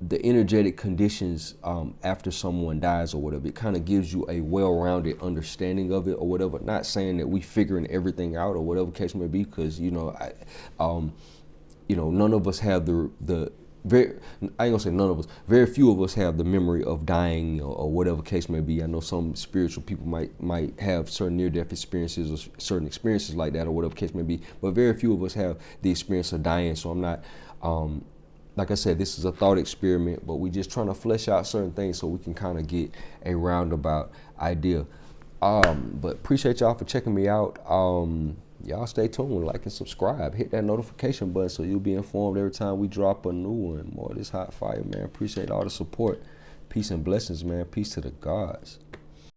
the energetic conditions after someone dies or whatever. It kind of gives you a well-rounded understanding of it or whatever. Not saying that we figuring everything out or whatever case may be, because none of us have the very, I ain't gonna say none of us, very few of us have the memory of dying or whatever case may be. I know some spiritual people might have certain near-death experiences or certain experiences like that or whatever case may be, but very few of us have the experience of dying. So I'm not, like I said, this is a thought experiment, but we're just trying to flesh out certain things so we can kind of get a roundabout idea. But appreciate y'all for checking me out. Y'all stay tuned, like and subscribe. Hit that notification button so you'll be informed every time we drop a new one. More of this hot fire, man. Appreciate all the support. Peace and blessings, man. Peace to the gods.